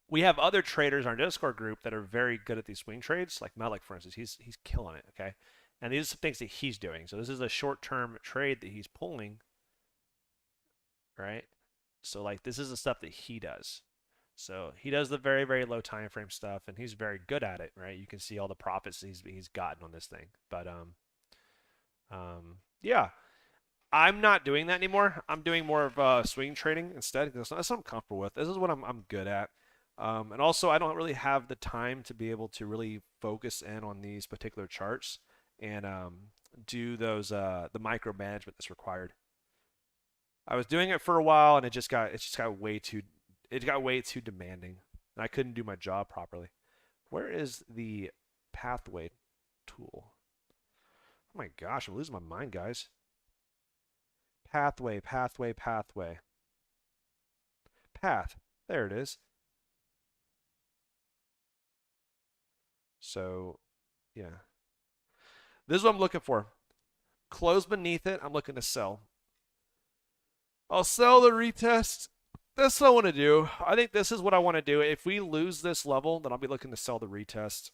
we have other traders in our Discord group that are very good at these swing trades, like Malik, for instance. He's killing it. Okay, and these are some things that he's doing. So this is a short-term trade that he's pulling, right? So like this is the stuff that he does. So he does the very very low time frame stuff, and he's very good at it, right? You can see all the profits he's gotten on this thing. But yeah, I'm not doing that anymore. I'm doing more of swing trading instead. That's what I'm comfortable with. This is what I'm good at. And also, I don't really have the time to be able to really focus in on these particular charts and do those the micromanagement that's required. I was doing it for a while, and it got way too demanding, and I couldn't do my job properly. Where is the pathway tool? Oh my gosh, I'm losing my mind, guys. Pathway, pathway, pathway. Path. There it is. So, yeah. This is what I'm looking for. Close beneath it. I'm looking to sell. I'll sell the retest. That's what I want to do. I think this is what I want to do. If we lose this level, then I'll be looking to sell the retest.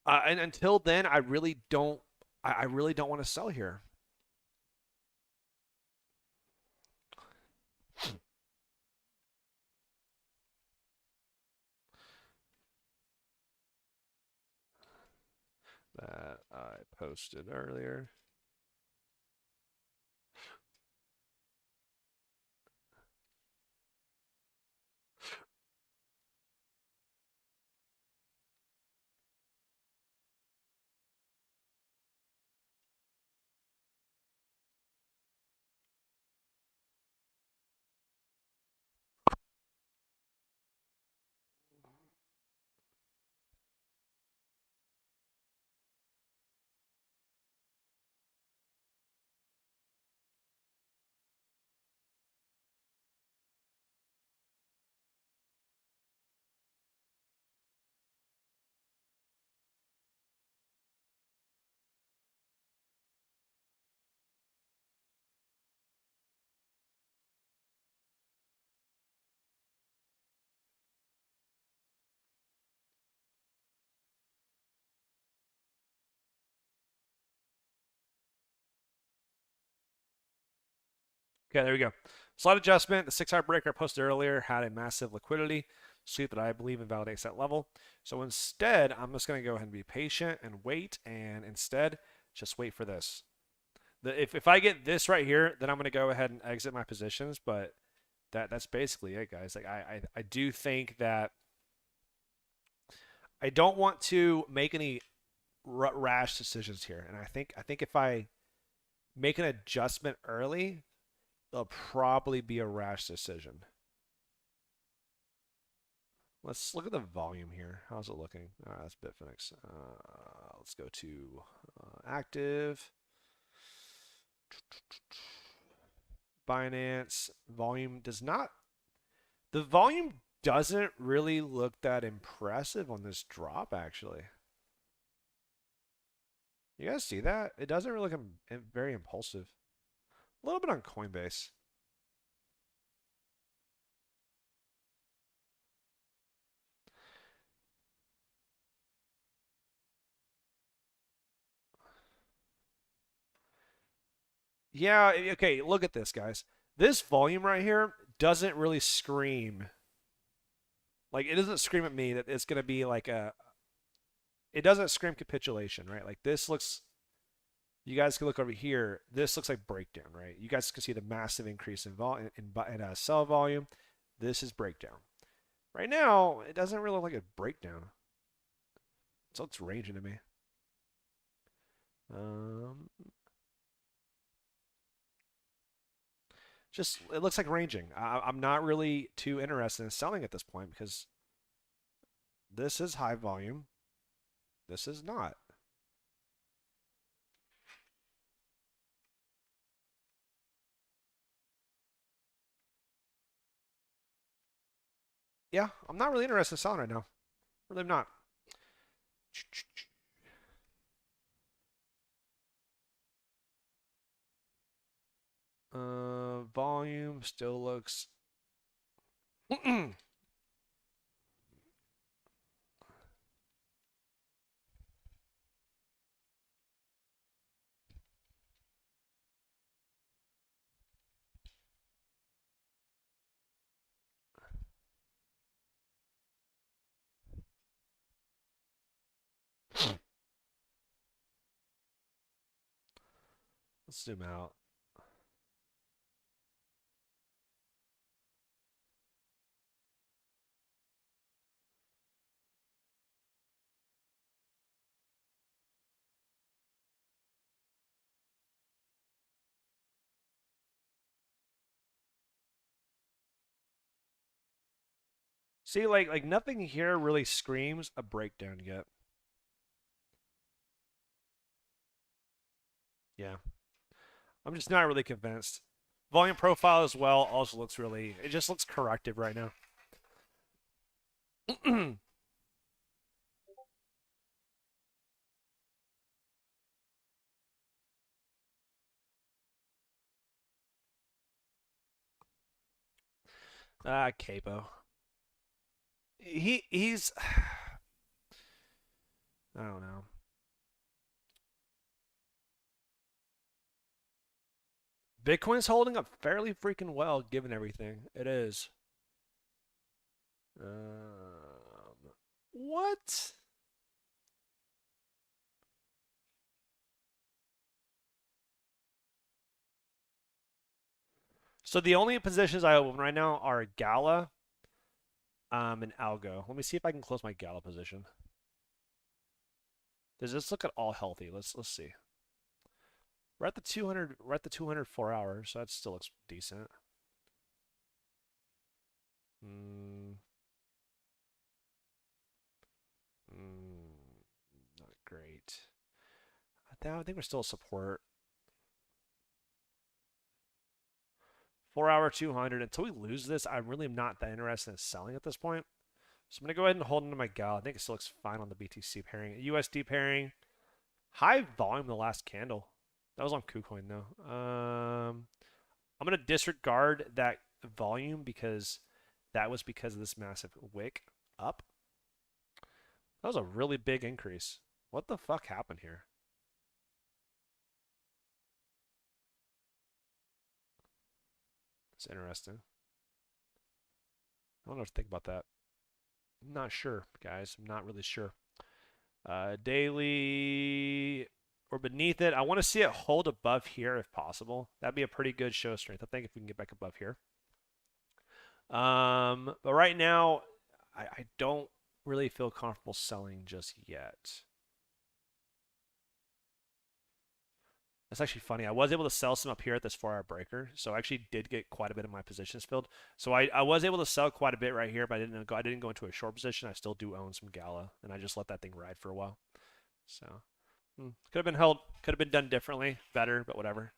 And until then, I really don't. I really don't want to sell here. That I posted earlier. Okay, there we go. Slight adjustment. The 6-hour breaker I posted earlier had a massive liquidity sweep that I believe invalidates that level. So instead, I'm just going to go ahead and be patient and wait, and instead, just wait for this. If I get this right here, then I'm going to go ahead and exit my positions. But that's basically it, guys. Like I do think that I don't want to make any rash decisions here, and I think if I make an adjustment early, it'll probably be a rash decision. Let's look at the volume here. How's it looking? All right, that's Bitfinex. Let's go to active. Binance volume does not. The volume doesn't really look that impressive on this drop, actually. You guys see that? It doesn't really look very impulsive. A little bit on Coinbase. Yeah, okay, look at this, guys. This volume right here doesn't really scream. Like, it doesn't scream at me that it's going to be like a. It doesn't scream capitulation, right? Like, this looks. You guys can look over here. This looks like breakdown, right? You guys can see the massive increase in sell volume. This is breakdown. Right now, it doesn't really look like a breakdown. So it's ranging to me. Just it looks like ranging. I'm not really too interested in selling at this point because this is high volume. This is not. Yeah, I'm not really interested in selling right now. Really, I'm not. Volume still looks. Let's zoom out. See, like nothing here really screams a breakdown yet. Yeah, I'm just not really convinced. Volume profile as well also looks really. It just looks corrective right now. Capo. He's. I don't know. Bitcoin's holding up fairly freaking well given everything. It is. What? So the only positions I open right now are Gala, and Algo. Let me see if I can close my Gala position. Does this look at all healthy? Let's see. We're at the 200. We're at the 204 hours, so that still looks decent. Mm, not great. I think we're still support. 4 hour 200. Until we lose this, I really am not that interested in selling at this point. So I'm going to go ahead and hold into my Gal. I think it still looks fine on the BTC pairing. USD pairing. High volume the last candle. That was on KuCoin though. I'm going to disregard that volume because that was because of this massive wick up. That was a really big increase. What the fuck happened here? It's interesting. I don't know what to think about that. I'm not sure, guys. I'm not really sure. Daily or beneath it. I want to see it hold above here if possible. That'd be a pretty good show of strength. I think if we can get back above here. But right now, I don't really feel comfortable selling just yet. That's actually funny. I was able to sell some up here at this 4-hour breaker, so I actually did get quite a bit of my positions filled. So I was able to sell quite a bit right here, but I didn't go into a short position. I still do own some Gala, and I just let that thing ride for a while. So could have been held, could have been done differently, better, but whatever.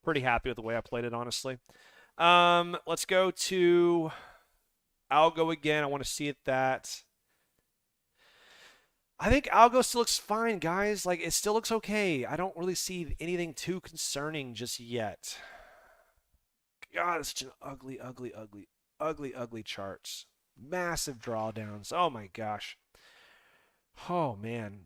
Pretty happy with the way I played it, honestly. Let's go to Algo again. I want to see that. I think Algo still looks fine, guys. Like, it still looks okay. I don't really see anything too concerning just yet. God, it's such an ugly, ugly, ugly, ugly, ugly charts. Massive drawdowns. Oh my gosh. Oh man.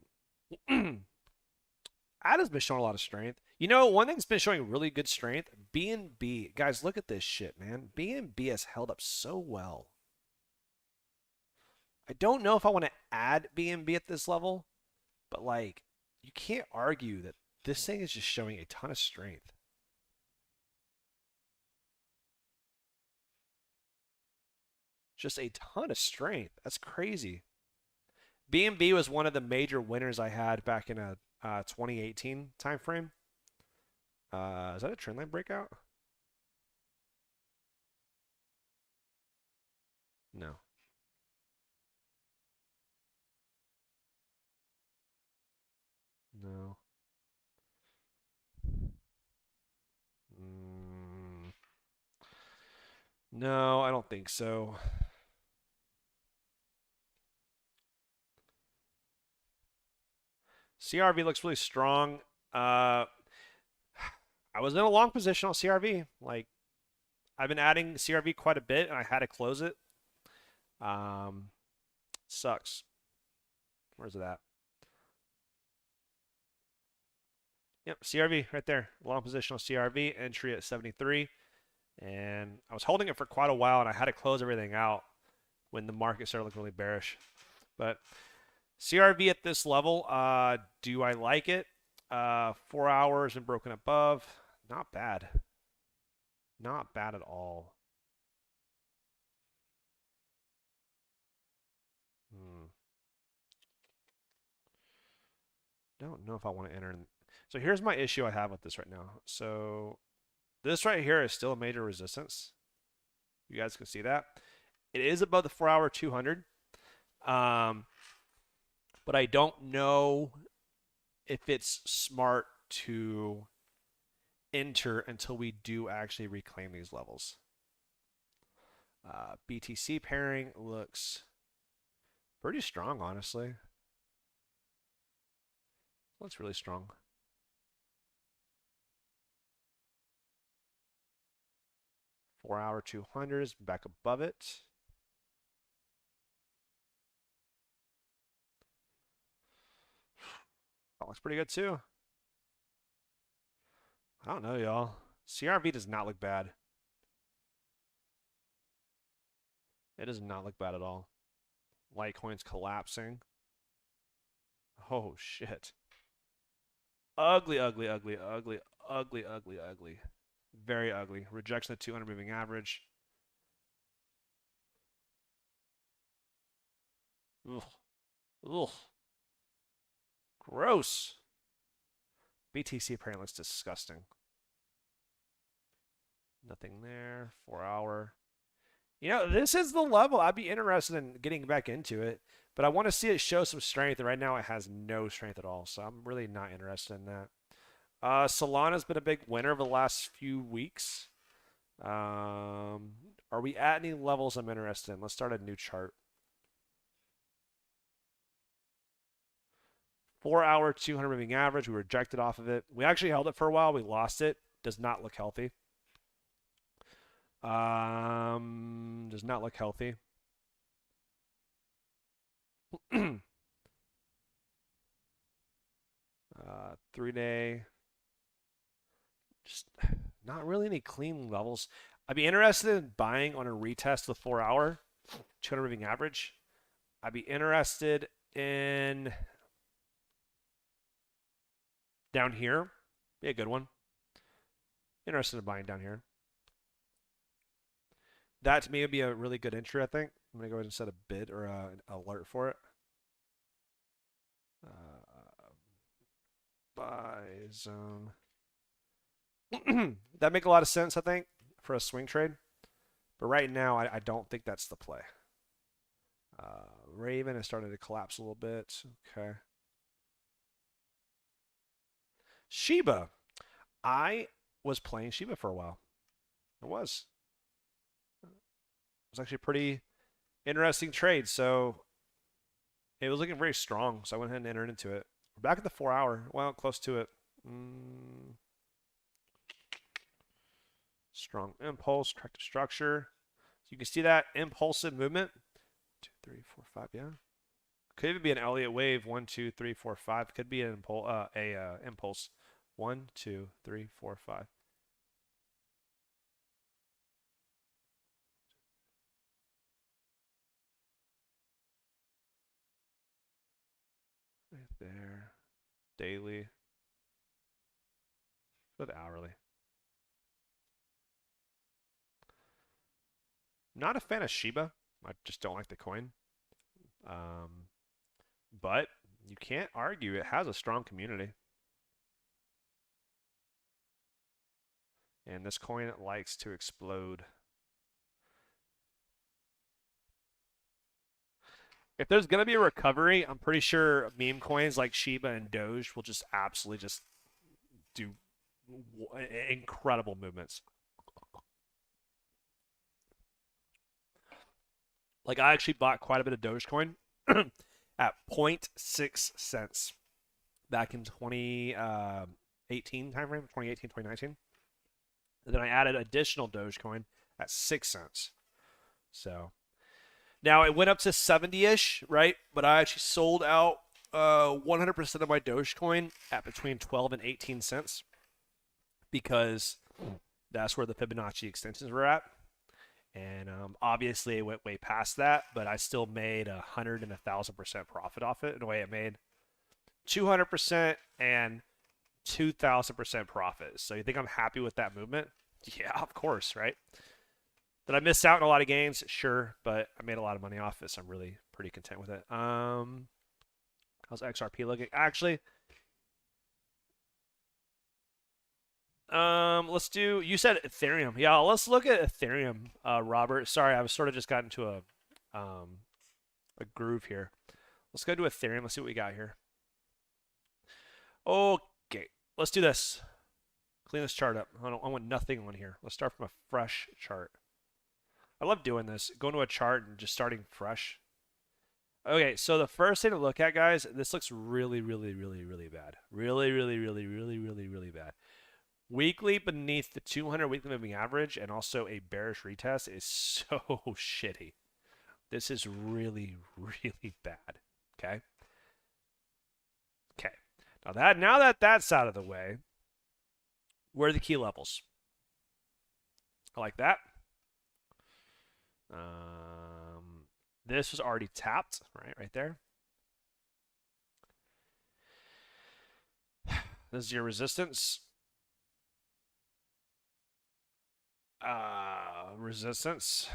Adam's been showing a lot of strength. You know, one thing that's been showing really good strength, BNB. Guys, look at this shit, man. BNB has held up so well. I don't know if I want to add BNB at this level, but like, you can't argue that this thing is just showing a ton of strength. Just a ton of strength. That's crazy. BNB was one of the major winners I had back in a 2018 timeframe. Is that a trendline breakout? No. No. Mm, no, I don't think so. CRV looks really strong. I was in a long position on CRV. Like, I've been adding CRV quite a bit, and I had to close it. Sucks. Where's it at? Yep, CRV right there. Long position on CRV, entry at 73. And I was holding it for quite a while, and I had to close everything out when the market started looking really bearish. But CRV at this level, do I like it? 4 hours and broken above. Not bad. Not bad at all. Don't know if I want to enter. So here's my issue I have with this right now. So this right here is still a major resistance. You guys can see that. It is above the 4 hour 200. But I don't know if it's smart to enter until we do actually reclaim these levels. BTC pairing looks pretty strong, honestly. Looks really strong. Four hour 200 is back above it. That looks pretty good too. I don't know, y'all. CRV does not look bad. It does not look bad at all. Litecoin's collapsing. Oh, shit. Ugly, ugly, ugly, ugly, ugly, ugly, ugly. Very ugly. Rejection of 200 moving average. Ugh. Ugh. Gross. BTC apparently looks disgusting. Nothing there. 4 hour. You know, this is the level. I'd be interested in getting back into it, but I want to see it show some strength. And right now, it has no strength at all, so I'm really not interested in that. Solana's been a big winner over the last few weeks. Are we at any levels I'm interested in? Let's start a new chart. 4 hour 200 moving average. We rejected off of it. We actually held it for a while. We lost it. Does not look healthy. Does not look healthy. 3-day. Just not really any clean levels. I'd be interested in buying on a retest of the 4 hour 200 moving average. I'd be interested in down here. Be a good one. Interested in buying down here. That to me would be a really good entry, I think. I'm going to go ahead and set a bid or an alert for it. Buy zone. That make a lot of sense, I think, for a swing trade. But right now, I don't think that's the play. Raven is starting to collapse a little bit. Okay. Shiba. I was playing Shiba for a while. It was. It was actually a pretty interesting trade. So it was looking very strong. So I went ahead and entered into it. We're back at the 4 hour. Well, close to it. Strong impulse, corrective structure. So you can see that impulsive movement. 2, 3, 4, 5. Yeah. Could even be an Elliott wave. 1, 2, 3, 4, 5. Could be an impulse. 1, 2, 3, 4, 5. Right there. Daily. With hourly. Not a fan of Shiba. I just don't like the coin. But you can't argue it has a strong community. And this coin likes to explode. If there's going to be a recovery, I'm pretty sure meme coins like Shiba and Doge will just absolutely just do incredible movements. Like I actually bought quite a bit of Dogecoin at 0.6 cents back in 2018 timeframe, 2018, 2019. And then I added additional Dogecoin at 6 cents. So now it went up to 70-ish, right? But I actually sold out 100% of my Dogecoin at between 12 and 18 cents because that's where the Fibonacci extensions were at. And obviously it went way past that, but I still made 100 and 1,000% profit off it. In a way, it made 200% and 2,000% profit. So you think I'm happy with that movement? Yeah, of course, right? Did I miss out on a lot of gains? Sure, but I made a lot of money off it, so I'm really pretty content with it. How's XRP looking? Actually, let's do. You said Ethereum. Yeah, let's look at Ethereum, Robert. Sorry, I was sort of just got into a groove here. Let's go to Ethereum. Let's see what we got here. Okay, let's do this. Clean this chart up. I want nothing on here. Let's start from a fresh chart. I love doing this. Going to a chart and just starting fresh. Okay, so the first thing to look at, guys, this looks really, really, really, really bad. Really, really, really, really, really, really bad. Weekly beneath the 200 weekly moving average and also a bearish retest is so shitty. This is really, really bad. Okay. Okay. Now that that's out of the way, where are the key levels? I like that. This was already tapped, right there. This is your resistance. Resistance.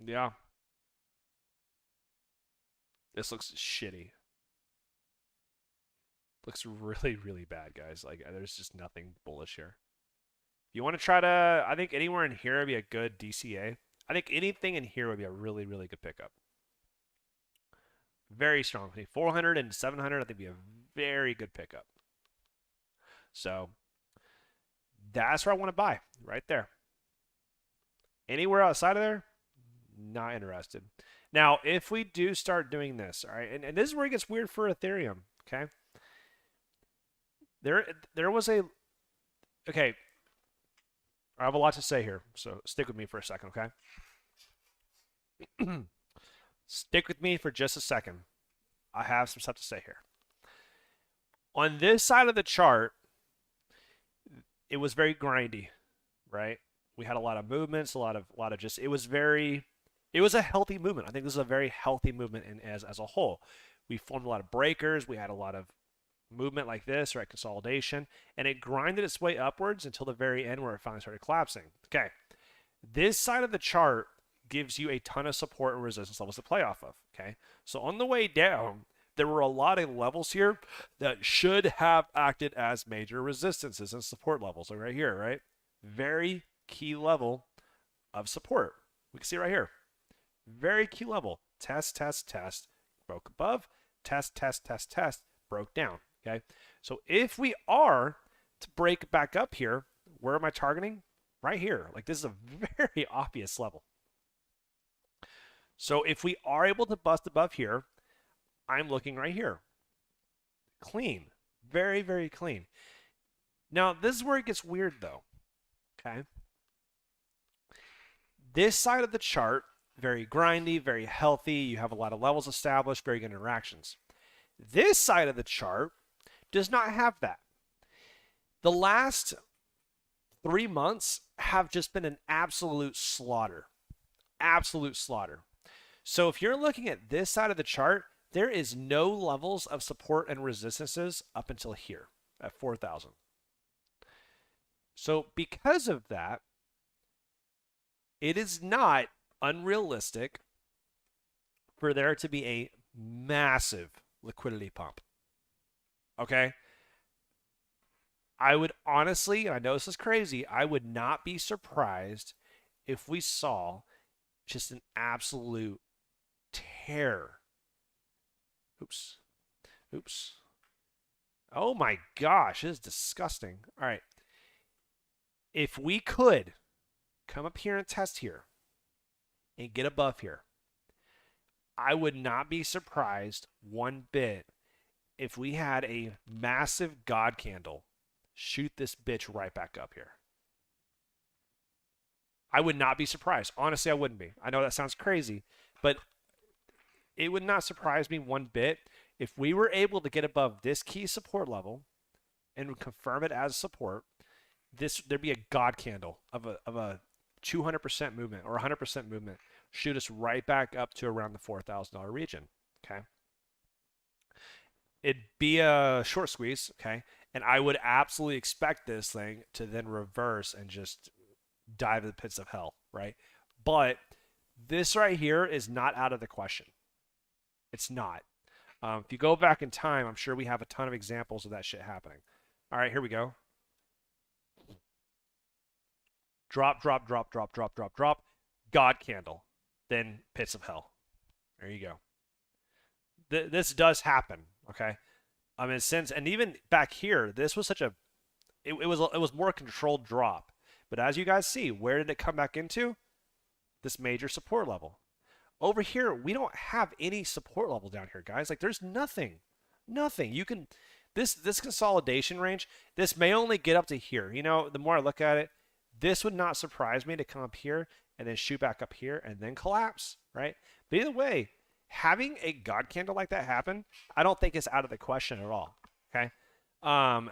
Yeah. This looks shitty. Looks really, really bad, guys. Like, there's just nothing bullish here. If you want to try to, I think anywhere in here would be a good DCA. I think anything in here would be a really, really good pickup. Very strong. 400 and 700, I think would be a very good pickup. So that's where I want to buy, right there. Anywhere outside of there, not interested. Now, if we do start doing this, all right, and this is where it gets weird for Ethereum, okay? There was a, okay, I have a lot to say here, so stick with me for a second, okay? Stick with me for just a second. I have some stuff to say here. On this side of the chart, it was very grindy, right? We had a lot of movements, a lot of just, it was a healthy movement. I think this is a very healthy movement as a whole. We formed a lot of breakers. We had a lot of movement like this, right? Consolidation, and it grinded its way upwards until the very end where it finally started collapsing. Okay. This side of the chart gives you a ton of support and resistance levels to play off of. Okay. So on the way down, there were a lot of levels here that should have acted as major resistances and support levels. So right here, right? Very key level of support. We can see right here. Very key level. Test, test, test. Broke above. Test, test, test, test. Broke down. Okay, so if we are to break back up here, where am I targeting? Right here. Like, this is a very obvious level. So if we are able to bust above here, I'm looking right here. Clean. Very, very clean. Now, this is where it gets weird, though. Okay. This side of the chart, very grindy, very healthy. You have a lot of levels established, very good interactions. This side of the chart does not have that. The last 3 months have just been an absolute slaughter. Absolute slaughter. So if you're looking at this side of the chart, there is no levels of support and resistances up until here at 4,000. So because of that, it is not unrealistic for there to be a massive liquidity pump. Okay? I would honestly, and I know this is crazy, I would not be surprised if we saw just an absolute tear. Oops. Oops. Oh my gosh, this is disgusting. All right. If we could come up here and test here and get above here, I would not be surprised one bit if we had a massive God candle shoot this bitch right back up here. I would not be surprised. Honestly, I wouldn't be. I know that sounds crazy, but it would not surprise me one bit if we were able to get above this key support level and confirm it as support. There'd be a God candle of a 200% movement or 100% movement, shoot us right back up to around the $4,000 region. Okay, it'd be a short squeeze. Okay, and I would absolutely expect this thing to then reverse and just dive to the pits of hell, right? But this right here is not out of the question. It's not. If you go back in time, I'm sure we have a ton of examples of that shit happening. All right, here we go. Drop, drop, drop, drop, drop, drop, drop. God candle. Then pits of hell. There you go. This does happen, okay? I mean, and even back here, this was such a, it was more controlled drop. But as you guys see, where did it come back into? This major support level. Over here, we don't have any support level down here, guys. Like, there's nothing. Nothing. You can, this consolidation range, this may only get up to here. You know, the more I look at it, this would not surprise me to come up here and then shoot back up here and then collapse, right? But either way, having a God candle like that happen, I don't think it's out of the question at all, okay?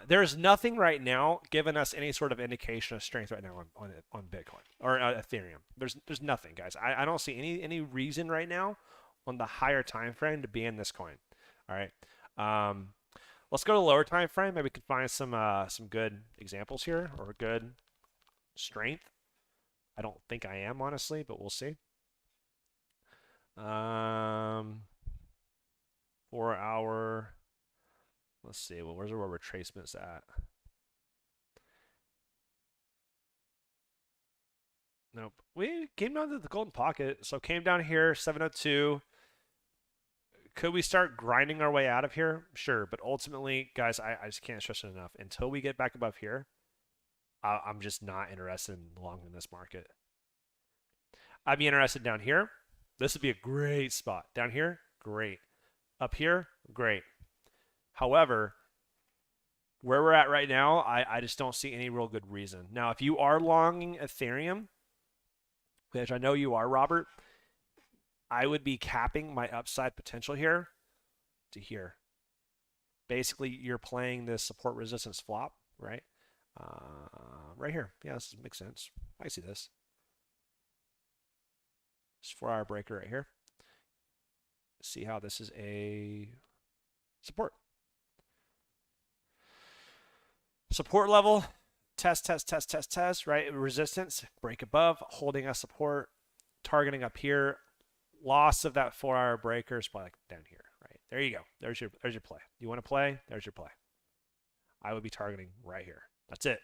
There's nothing right now giving us any sort of indication of strength right now on Bitcoin or Ethereum. There's nothing, guys. I don't see any reason right now on the higher time frame to be in this coin. All right. Let's go to the lower time frame. Maybe we can find some good examples here or good strength. I don't think I am, honestly, but we'll see. 4 hour. Let's see. Well, where's our retracements at? Nope. We came down to the golden pocket. So came down here, 702. Could we start grinding our way out of here? Sure. But ultimately, guys, I just can't stress it enough. Until we get back above here, I'm just not interested in long in this market. I'd be interested down here. This would be a great spot. Down here, great. Up here, great. However, where we're at right now, I just don't see any real good reason. Now, if you are longing Ethereum, which I know you are, Robert, I would be capping my upside potential here to here. Basically, you're playing this support resistance flop, right? Right here. Yeah, this makes sense. I see this. It's 4 hour breaker right here. See how this is a support. Support level, test, right? Resistance, break above, holding a support, targeting up here. Loss of that 4 hour breaker is probably like down here, right? There you go. There's your play. You want to play? There's your play. I would be targeting right here. That's it.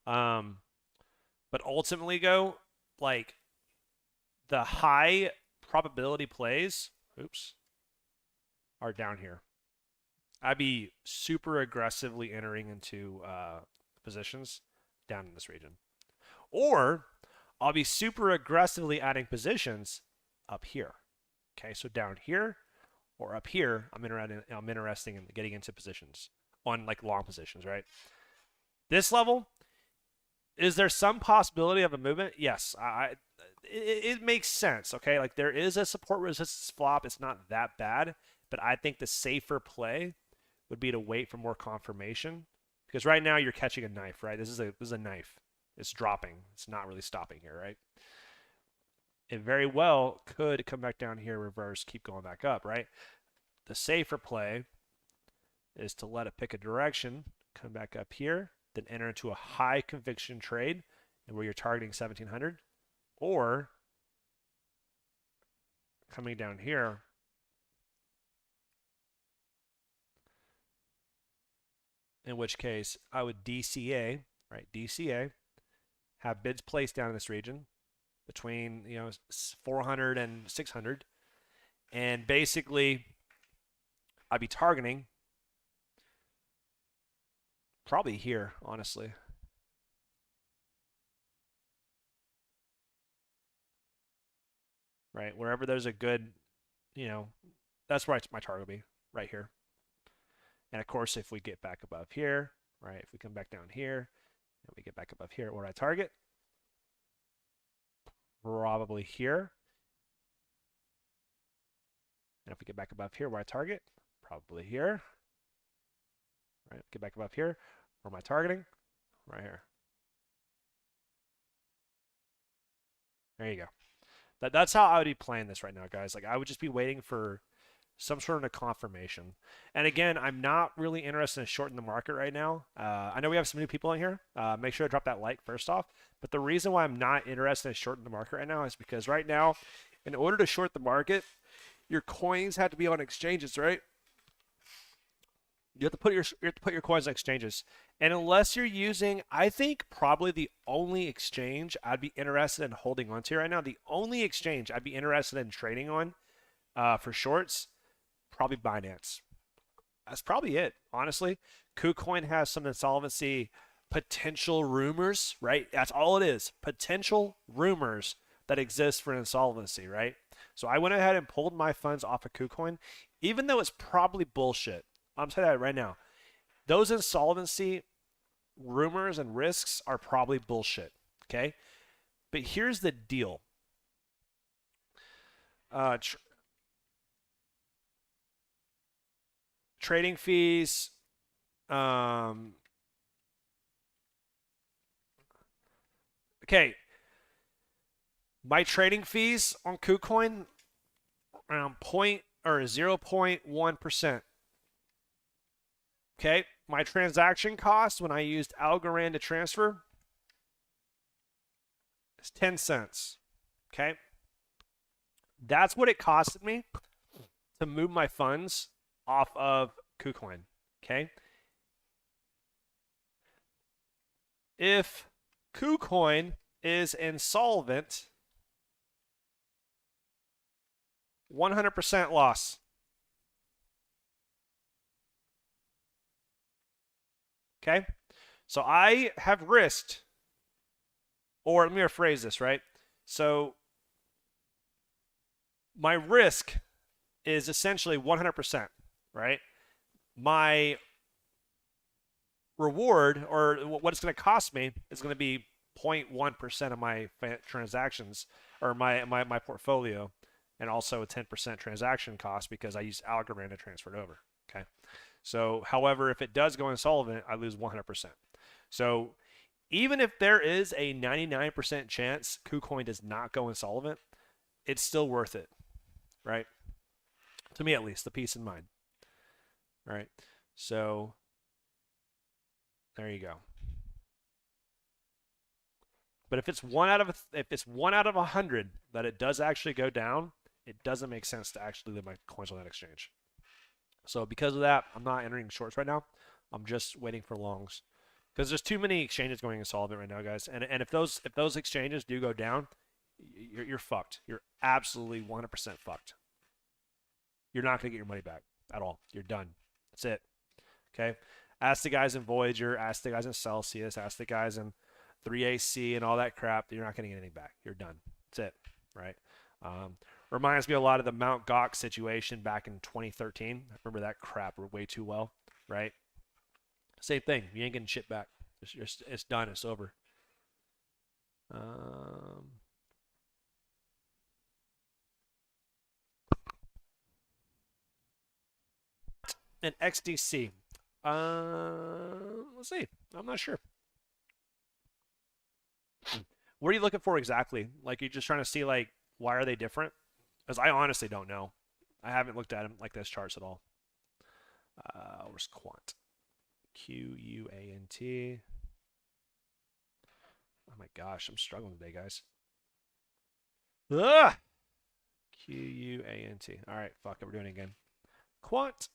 But ultimately, go like the high probability plays, oops, are down here. I'd be super aggressively entering into positions down in this region. Or I'll be super aggressively adding positions up here. Okay, so down here or up here, I'm interested in getting into positions on like long positions, right? This level, is there some possibility of a movement? Yes, it makes sense. Okay, like there is a support resistance flop. It's not that bad, but I think the safer play would be to wait for more confirmation because right now you're catching a knife, right? This is a knife. It's dropping. It's not really stopping here, right? It very well could come back down here, reverse, keep going back up, right? The safer play is to let it pick a direction, come back up here, then enter into a high conviction trade and where you're targeting 1700, or coming down here, in which case I would DCA, right? DCA, have bids placed down in this region between 400 and 600, and basically I'd be targeting probably here, honestly. Right, wherever there's a good, that's where my target will be, right here. And of course, if we get back above here, right, if we come back down here, and we get back above here, where I target, probably here. And if we get back above here, where I target, probably here. Right, get back above here, where am I targeting? Right here. There you go. That's how I would be playing this right now, guys. Like I would just be waiting for some sort of confirmation. And again, I'm not really interested in shorting the market right now. I know we have some new people in here. Make sure to drop that like first off. But the reason why I'm not interested in shorting the market right now is because right now, in order to short the market, your coins have to be on exchanges, right? You have to put your coins on exchanges. And unless you're using, I think probably the only exchange I'd be interested in holding on to right now, the only exchange I'd be interested in trading on for shorts, probably Binance. That's probably it, honestly. KuCoin has some insolvency potential rumors, right? That's all it is. Potential rumors that exist for insolvency, right? So I went ahead and pulled my funds off of KuCoin, even though it's probably bullshit. I'm telling you that right now. Those insolvency rumors and risks are probably bullshit, okay? But here's the deal. Trading fees, okay. My trading fees on KuCoin around 0.1%. Okay, my transaction cost when I used Algorand to transfer is 10 cents. Okay, that's what it costed me to move my funds off of KuCoin. Okay, if KuCoin is insolvent, 100% loss. Okay, so I have risked, or let me rephrase this, right? So my risk is essentially 100%, right? My reward, or what it's going to cost me, is going to be 0.1% of my transactions, or my portfolio, and also a 10% transaction cost because I use Algorand to transfer it over, okay? So, however, if it does go insolvent, I lose 100%. So, even if there is a 99% chance KuCoin does not go insolvent, it's still worth it, right? To me, at least, the peace of mind. All right. So, there you go. But if it's one out of 100 that it does actually go down, it doesn't make sense to actually leave my coins on that exchange. So because of that, I'm not entering shorts right now. I'm just waiting for longs because there's too many exchanges going insolvent right now, guys. And if those exchanges do go down, you're fucked. You're absolutely 100% fucked. You're not gonna get your money back at all. You're done. That's it. Okay. Ask the guys in Voyager, ask the guys in Celsius, ask the guys in 3AC and all that crap. You're not getting anything back. You're done. That's it. Right. Reminds me a lot of the Mount Gox situation back in 2013. I remember that crap way too well. Right. Same thing. You ain't getting shit back. It's done. It's over. And XDC. Let's see. I'm not sure. What are you looking for exactly? Like, you're just trying to see, like, why are they different? Because I honestly don't know. I haven't looked at them like this charts at all. Where's Quant? QUANT. Oh my gosh, I'm struggling today, guys. Ugh! QUANT. All right, fuck it, we're doing it again. Quant.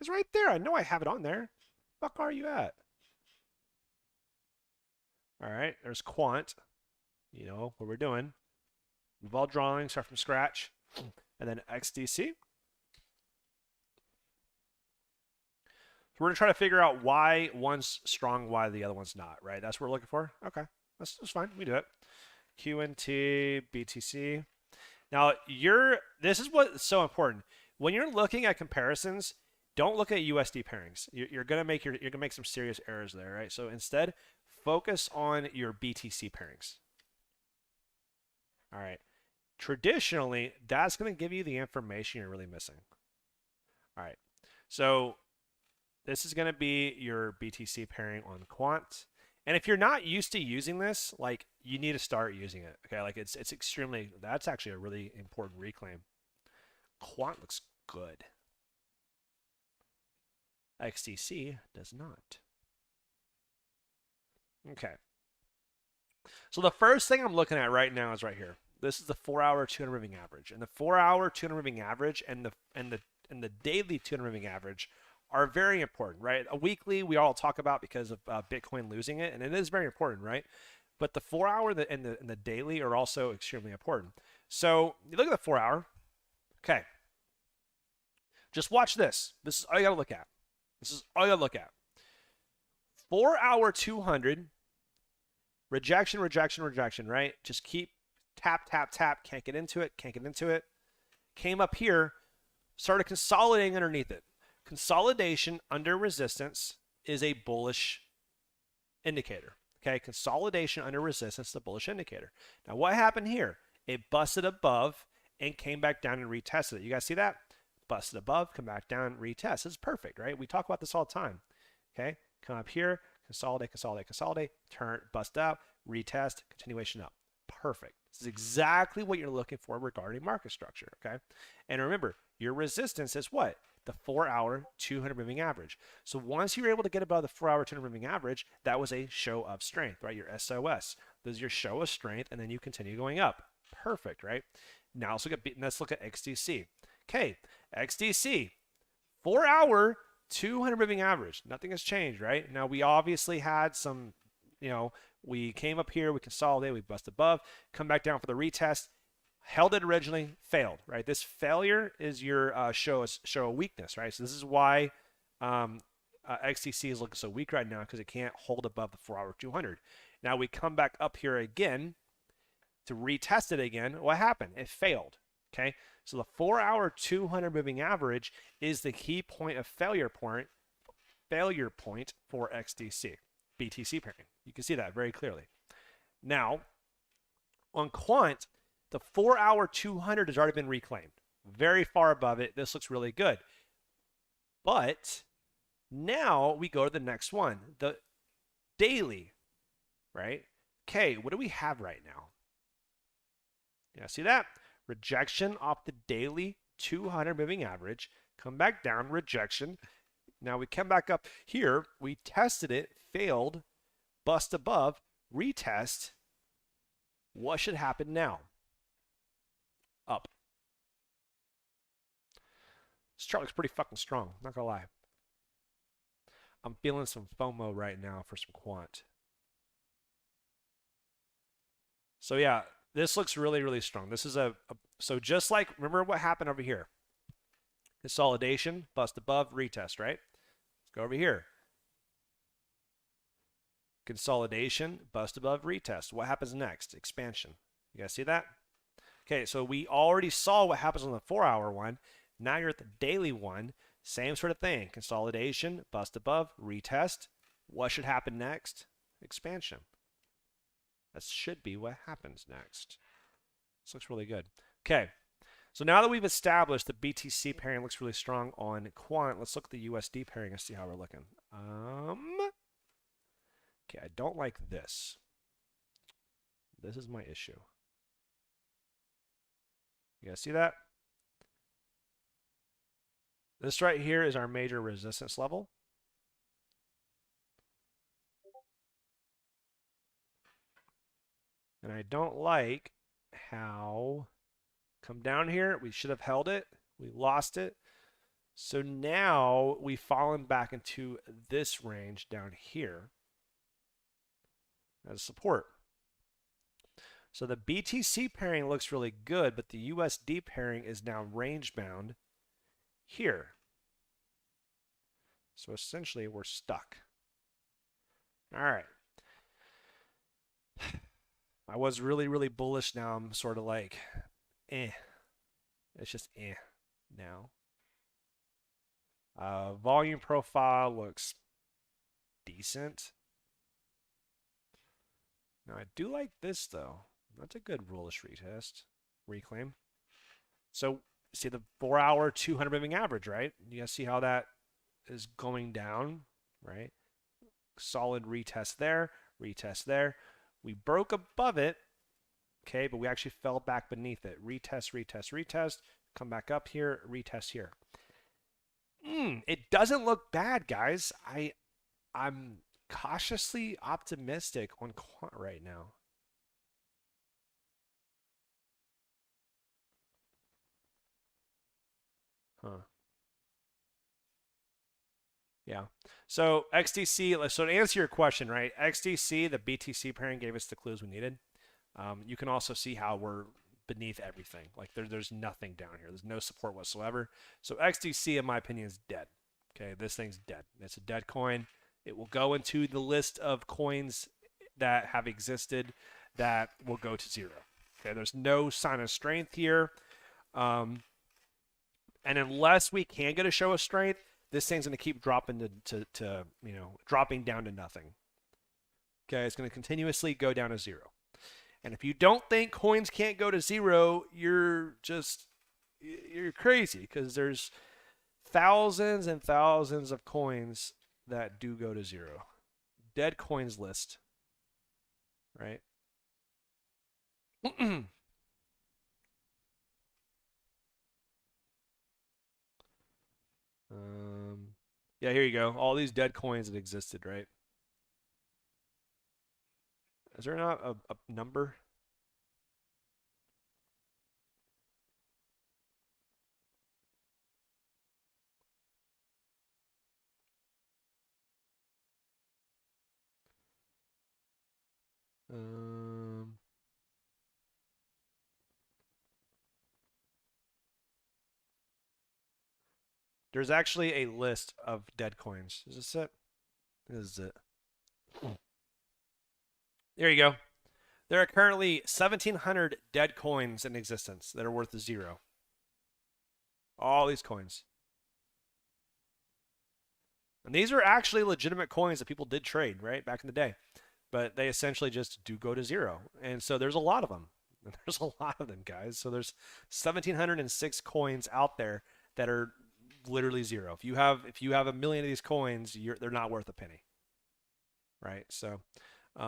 It's right there. I know I have it on there. Fuck are you at? All right, there's Quant. You know what we're doing. Move all drawings, start from scratch. And then XDC. So we're going to try to figure out why one's strong, why the other one's not, right? That's what we're looking for? Okay, that's fine. We do it. QNT, BTC. Now, this is what's so important. When you're looking at comparisons, don't look at USD pairings. You're gonna make some serious errors there, right? So instead, focus on your BTC pairings. All right. Traditionally, that's going to give you the information you're really missing. All right. So this is going to be your BTC pairing on Quant. And if you're not used to using this, like, you need to start using it. Okay, like it's extremely, that's actually a really important reclaim. Quant looks good. XDC does not. Okay. So the first thing I'm looking at right now is right here. This is the 4-hour 200 moving average, and the 4-hour 200 moving average and the daily 200 moving average are very important, right? A weekly we all talk about because of Bitcoin losing it, and it is very important, right? But the 4-hour and the daily are also extremely important. So you look at the 4-hour. Okay. Just watch this. This is all you got to look at. This is all you got to look at. 4-hour 200. Rejection, rejection, rejection, right? Just keep tap, tap, tap. Can't get into it. Can't get into it. Came up here. Started consolidating underneath it. Consolidation under resistance is a bullish indicator. Okay, consolidation under resistance is a bullish indicator. Now, what happened here? It busted above and came back down and retested it. You guys see that? Busted above, come back down, retest. This is perfect, right? We talk about this all the time. Okay, come up here, consolidate, consolidate, consolidate, turn, bust out, retest, continuation up. Perfect. This is exactly what you're looking for regarding market structure. Okay, and remember, your resistance is what? The 4-hour 200 moving average. So once you're able to get above the 4-hour 200 moving average, that was a show of strength, right? Your SOS. This is your show of strength, and then you continue going up. Perfect, right? Now let's look at XDC. Okay, XDC, 4-hour 200 moving average. Nothing has changed, right? Now we obviously had some, we came up here, we consolidated, we bust above, come back down for the retest. Held it originally, failed, right? This failure is your show a weakness, right? So this is why XTC is looking so weak right now, because it can't hold above the 4-hour 200. Now we come back up here again to retest it again. What happened? It failed, okay? So the 4-hour 200 moving average is the key point of failure point for XDC, BTC pairing. You can see that very clearly. Now, on Quant, the 4-hour 200 has already been reclaimed. Very far above it. This looks really good. But now we go to the next one, the daily, right? Okay, what do we have right now? Yeah, see that? Rejection off the daily 200 moving average. Come back down, rejection. Now we come back up here. We tested it, failed, bust above, retest. What should happen now? Up. This chart looks pretty fucking strong, not gonna lie. I'm feeling some FOMO right now for some Quant. So yeah, this looks really, really strong. This is so just like, remember what happened over here. Consolidation, bust above, retest, right? Go over here. Consolidation, bust above, retest. What happens next? Expansion. You guys see that? Okay, so we already saw what happens on the 4-hour one. Now you're at the daily one. Same sort of thing. Consolidation, bust above, retest. What should happen next? Expansion. That should be what happens next. This looks really good. Okay, so now that we've established the BTC pairing looks really strong on quant, let's look at the USD pairing and see how we're looking. Okay, I don't like this. This is my issue. You guys see that? This right here is our major resistance level. And I don't like how, come down here, we should have held it. We lost it. So now we've fallen back into this range down here as support. So the BTC pairing looks really good, but the USD pairing is now range bound here. So essentially we're stuck. All right. I was really, really bullish. Now I'm sort of like, eh. It's just eh now. Volume profile looks decent. Now I do like this though. That's a good bullish retest. Reclaim. So see the 4-hour 200 moving average, right? You guys see how that is going down, right? Solid retest there, retest there. We broke above it, okay, but we actually fell back beneath it. Retest, retest, retest. Come back up here, retest here. It doesn't look bad, guys. I'm cautiously optimistic on quant right now. Huh. Yeah. So XDC, so to answer your question, right? XDC, the BTC pairing gave us the clues we needed. You can also see how we're beneath everything. Like there's nothing down here. There's no support whatsoever. So XDC, in my opinion, is dead. Okay, this thing's dead. It's a dead coin. It will go into the list of coins that have existed that will go to zero. Okay, there's no sign of strength here. And unless we can get a show of strength, this thing's going to keep dropping to dropping down to nothing. Okay, it's going to continuously go down to zero. And if you don't think coins can't go to zero, you're crazy, because there's thousands and thousands of coins that do go to zero. Dead coins list, right? Yeah, here you go. All these dead coins that existed, right? Is there not a number? There's actually a list of dead coins. Is this it? This is it. There you go. There are currently 1,700 dead coins in existence that are worth zero. All these coins. And these are actually legitimate coins that people did trade, right, back in the day. But they essentially just do go to zero. And so there's a lot of them. There's a lot of them, guys. So there's 1,706 coins out there that are literally zero. If you have a million of these coins, they're not worth a penny, right? So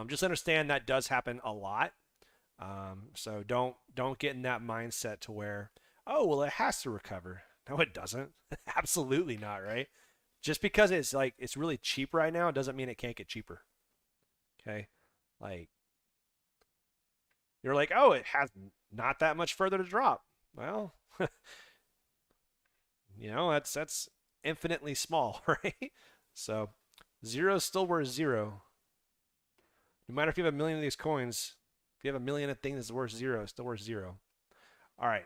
just understand that does happen a lot. So don't get in that mindset to where, oh well, it has to recover. No, it doesn't. Absolutely not, right? Just because it's really cheap right now doesn't mean it can't get cheaper. Okay, like you're like, oh, it has not that much further to drop. Well, that's infinitely small, right? So zero is still worth zero. No matter if you have a million of these coins, if you have a million of things that's worth zero, it's still worth zero. All right.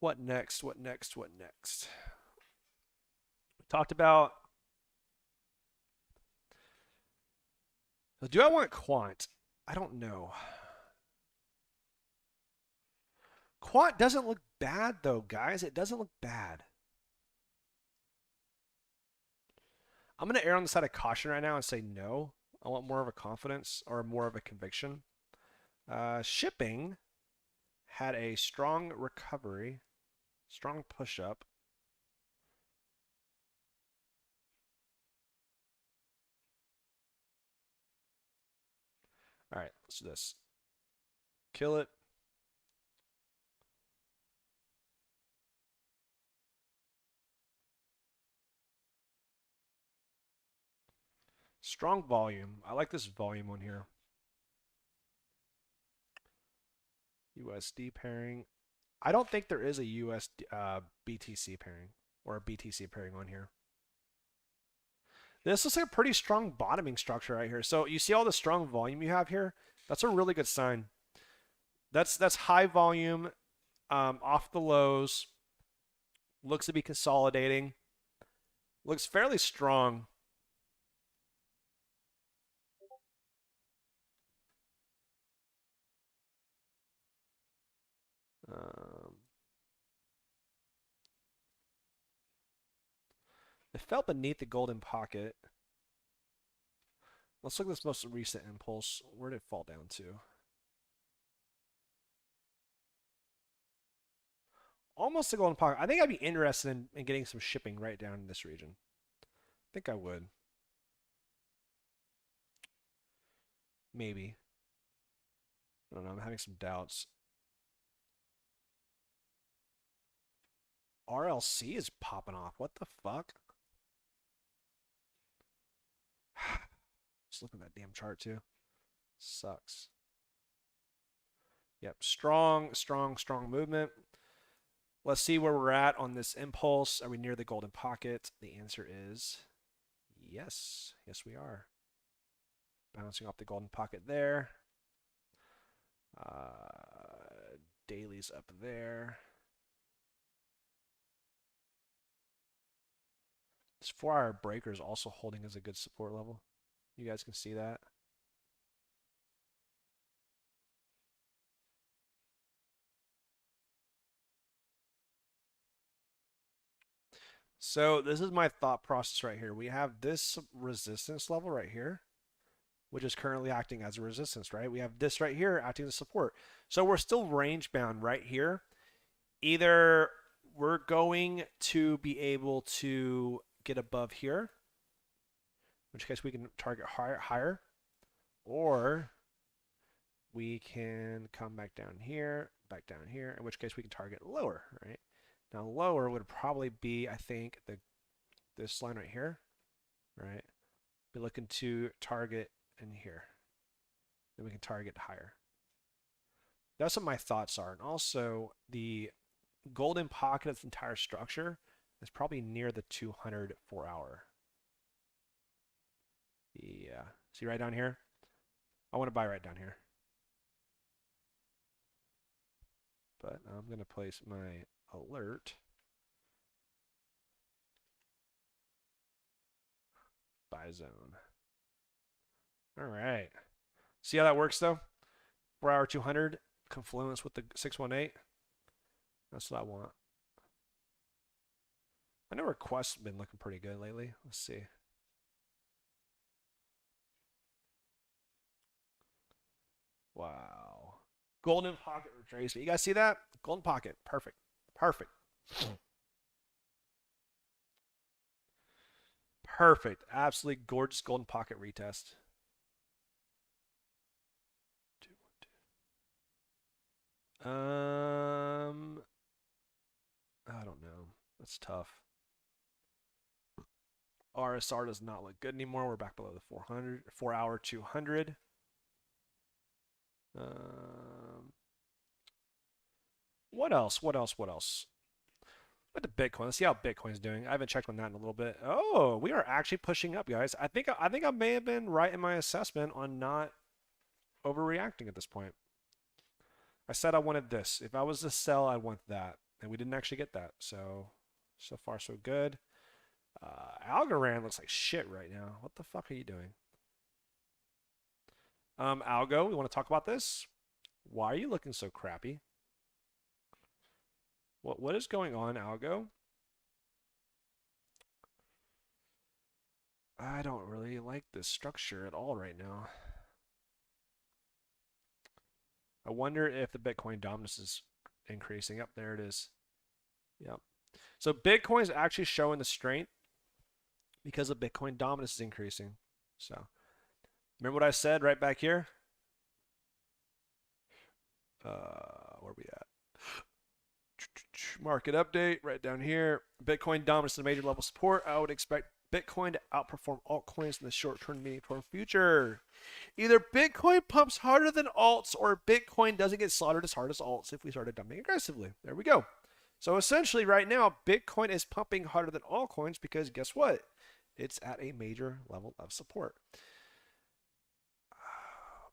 What next? What next? What next? Talked about. Do I want quant? I don't know. Quant doesn't look bad though, guys. It doesn't look bad. I'm going to err on the side of caution right now and say no. I want more of a confidence or more of a conviction. Shipping had a strong recovery, strong push up. All right, let's do this. Kill it. Strong volume. I like this volume on here. USD pairing. I don't think there is a US BTC pairing or a BTC pairing on here. This looks like a pretty strong bottoming structure right here. So you see all the strong volume you have here? That's a really good sign. That's high volume off the lows. Looks to be consolidating. Looks fairly strong. It fell beneath the golden pocket. Let's look at this most recent impulse. Where did it fall down to? Almost the golden pocket. I think I'd be interested in getting some shipping right down in this region. I think I would. Maybe. I don't know. I'm having some doubts. RLC is popping off. What the fuck? Just look at that damn chart too. Sucks. Yep. Strong movement. Let's see where we're at on this impulse. Are we near the golden pocket? The answer is yes. Yes, we are. Bouncing off the golden pocket there. Daily's up there. This 4-hour breaker is also holding as a good support level. You guys can see that. So this is my thought process right here. We have this resistance level right here, which is currently acting as a resistance, right? We have this right here acting as support. So we're still range bound right here. Either we're going to be able to get above here, in which case we can target higher, or we can come back down here, in which case we can target lower, right? Now lower would probably be, I think, this line right here, right? Be looking to target in here. Then we can target higher. That's what my thoughts are. And also the golden pocket of this entire structure is probably near the 200 4-hour. Yeah. See right down here? I want to buy right down here. But I'm going to place my alert. Buy zone. All right. See how that works though? 4-hour 200 confluence with the 618. That's what I want. I know requests have been looking pretty good lately. Let's see. Wow. Golden pocket retracement. You guys see that? Golden pocket. Perfect. Perfect. Perfect. Absolutely gorgeous golden pocket retest. I don't know. That's tough. RSR does not look good anymore. We're back below the 400, 4-hour 200. What else? What else? What else? What the Bitcoin? Let's see how Bitcoin's doing. I haven't checked on that in a little bit. Oh, we are actually pushing up, guys. I think I may have been right in my assessment on not overreacting at this point. I said I wanted this. If I was to sell, I want that. And we didn't actually get that. So far so good. Algorand looks like shit right now. What the fuck are you doing? Algo, we want to talk about this? Why are you looking so crappy? What is going on, Algo? I don't really like this structure at all right now. I wonder if the Bitcoin dominance is increasing. Up there it is. Yep. So Bitcoin is actually showing the strength because the Bitcoin dominance is increasing. So remember what I said right back here? Where are we at? Market update right down here. Bitcoin dominance is a major level support. I would expect Bitcoin to outperform altcoins in the short term, medium term future. Either Bitcoin pumps harder than alts or Bitcoin doesn't get slaughtered as hard as alts if we started dumping aggressively. There we go. So essentially right now, Bitcoin is pumping harder than altcoins because guess what? It's at a major level of support. Oh,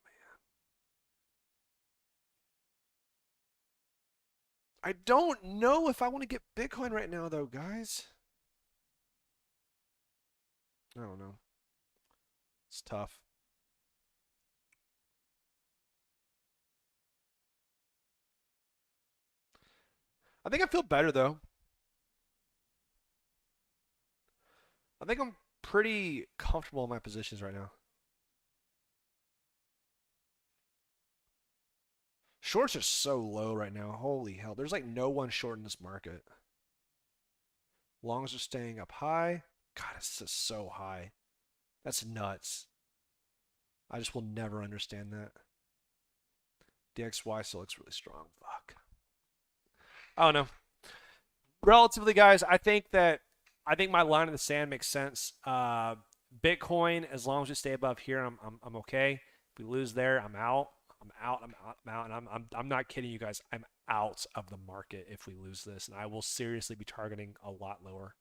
man. I don't know if I want to get Bitcoin right now though, guys. I don't know. It's tough. I think I feel better though. I think I'm pretty comfortable in my positions right now. Shorts are so low right now. Holy hell. There's like no one short in this market. Longs are staying up high. God, it's just so high. That's nuts. I just will never understand that. DXY still looks really strong. Fuck. I don't know. Relatively, guys, I think my line in the sand makes sense. Bitcoin, as long as we stay above here, I'm okay. If we lose there, I'm out. I'm out. I'm out. I'm out. And I'm not kidding you guys. I'm out of the market if we lose this, and I will seriously be targeting a lot lower.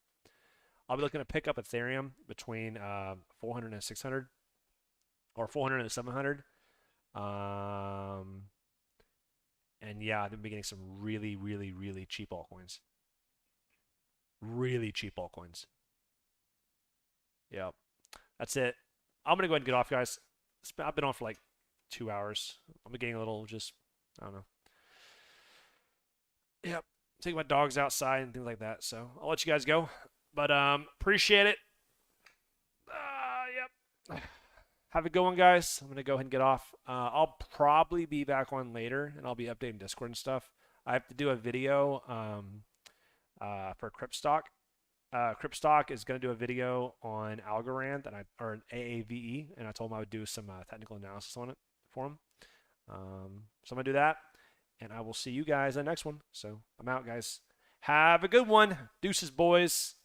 I'll be looking to pick up Ethereum between 400 and 600, or 400 and 700. And yeah, I've been getting some really, really, really cheap altcoins. Really cheap altcoins. Yep. That's it. I'm gonna go ahead and get off, guys. I've been on for like 2 hours. I'm getting a little just, I don't know. Yep. Taking my dogs outside and things like that. So I'll let you guys go. But appreciate it. Yep. Have a good one, guys. I'm gonna go ahead and get off. I'll probably be back on later, and I'll be updating Discord and stuff. I have to do a video for Cryptstock. Cryptstock is going to do a video on Algorand or an AAVE, and I told him I would do some technical analysis on it for him. So I'm going to do that, and I will see you guys in the next one. So I'm out, guys. Have a good one. Deuces, boys.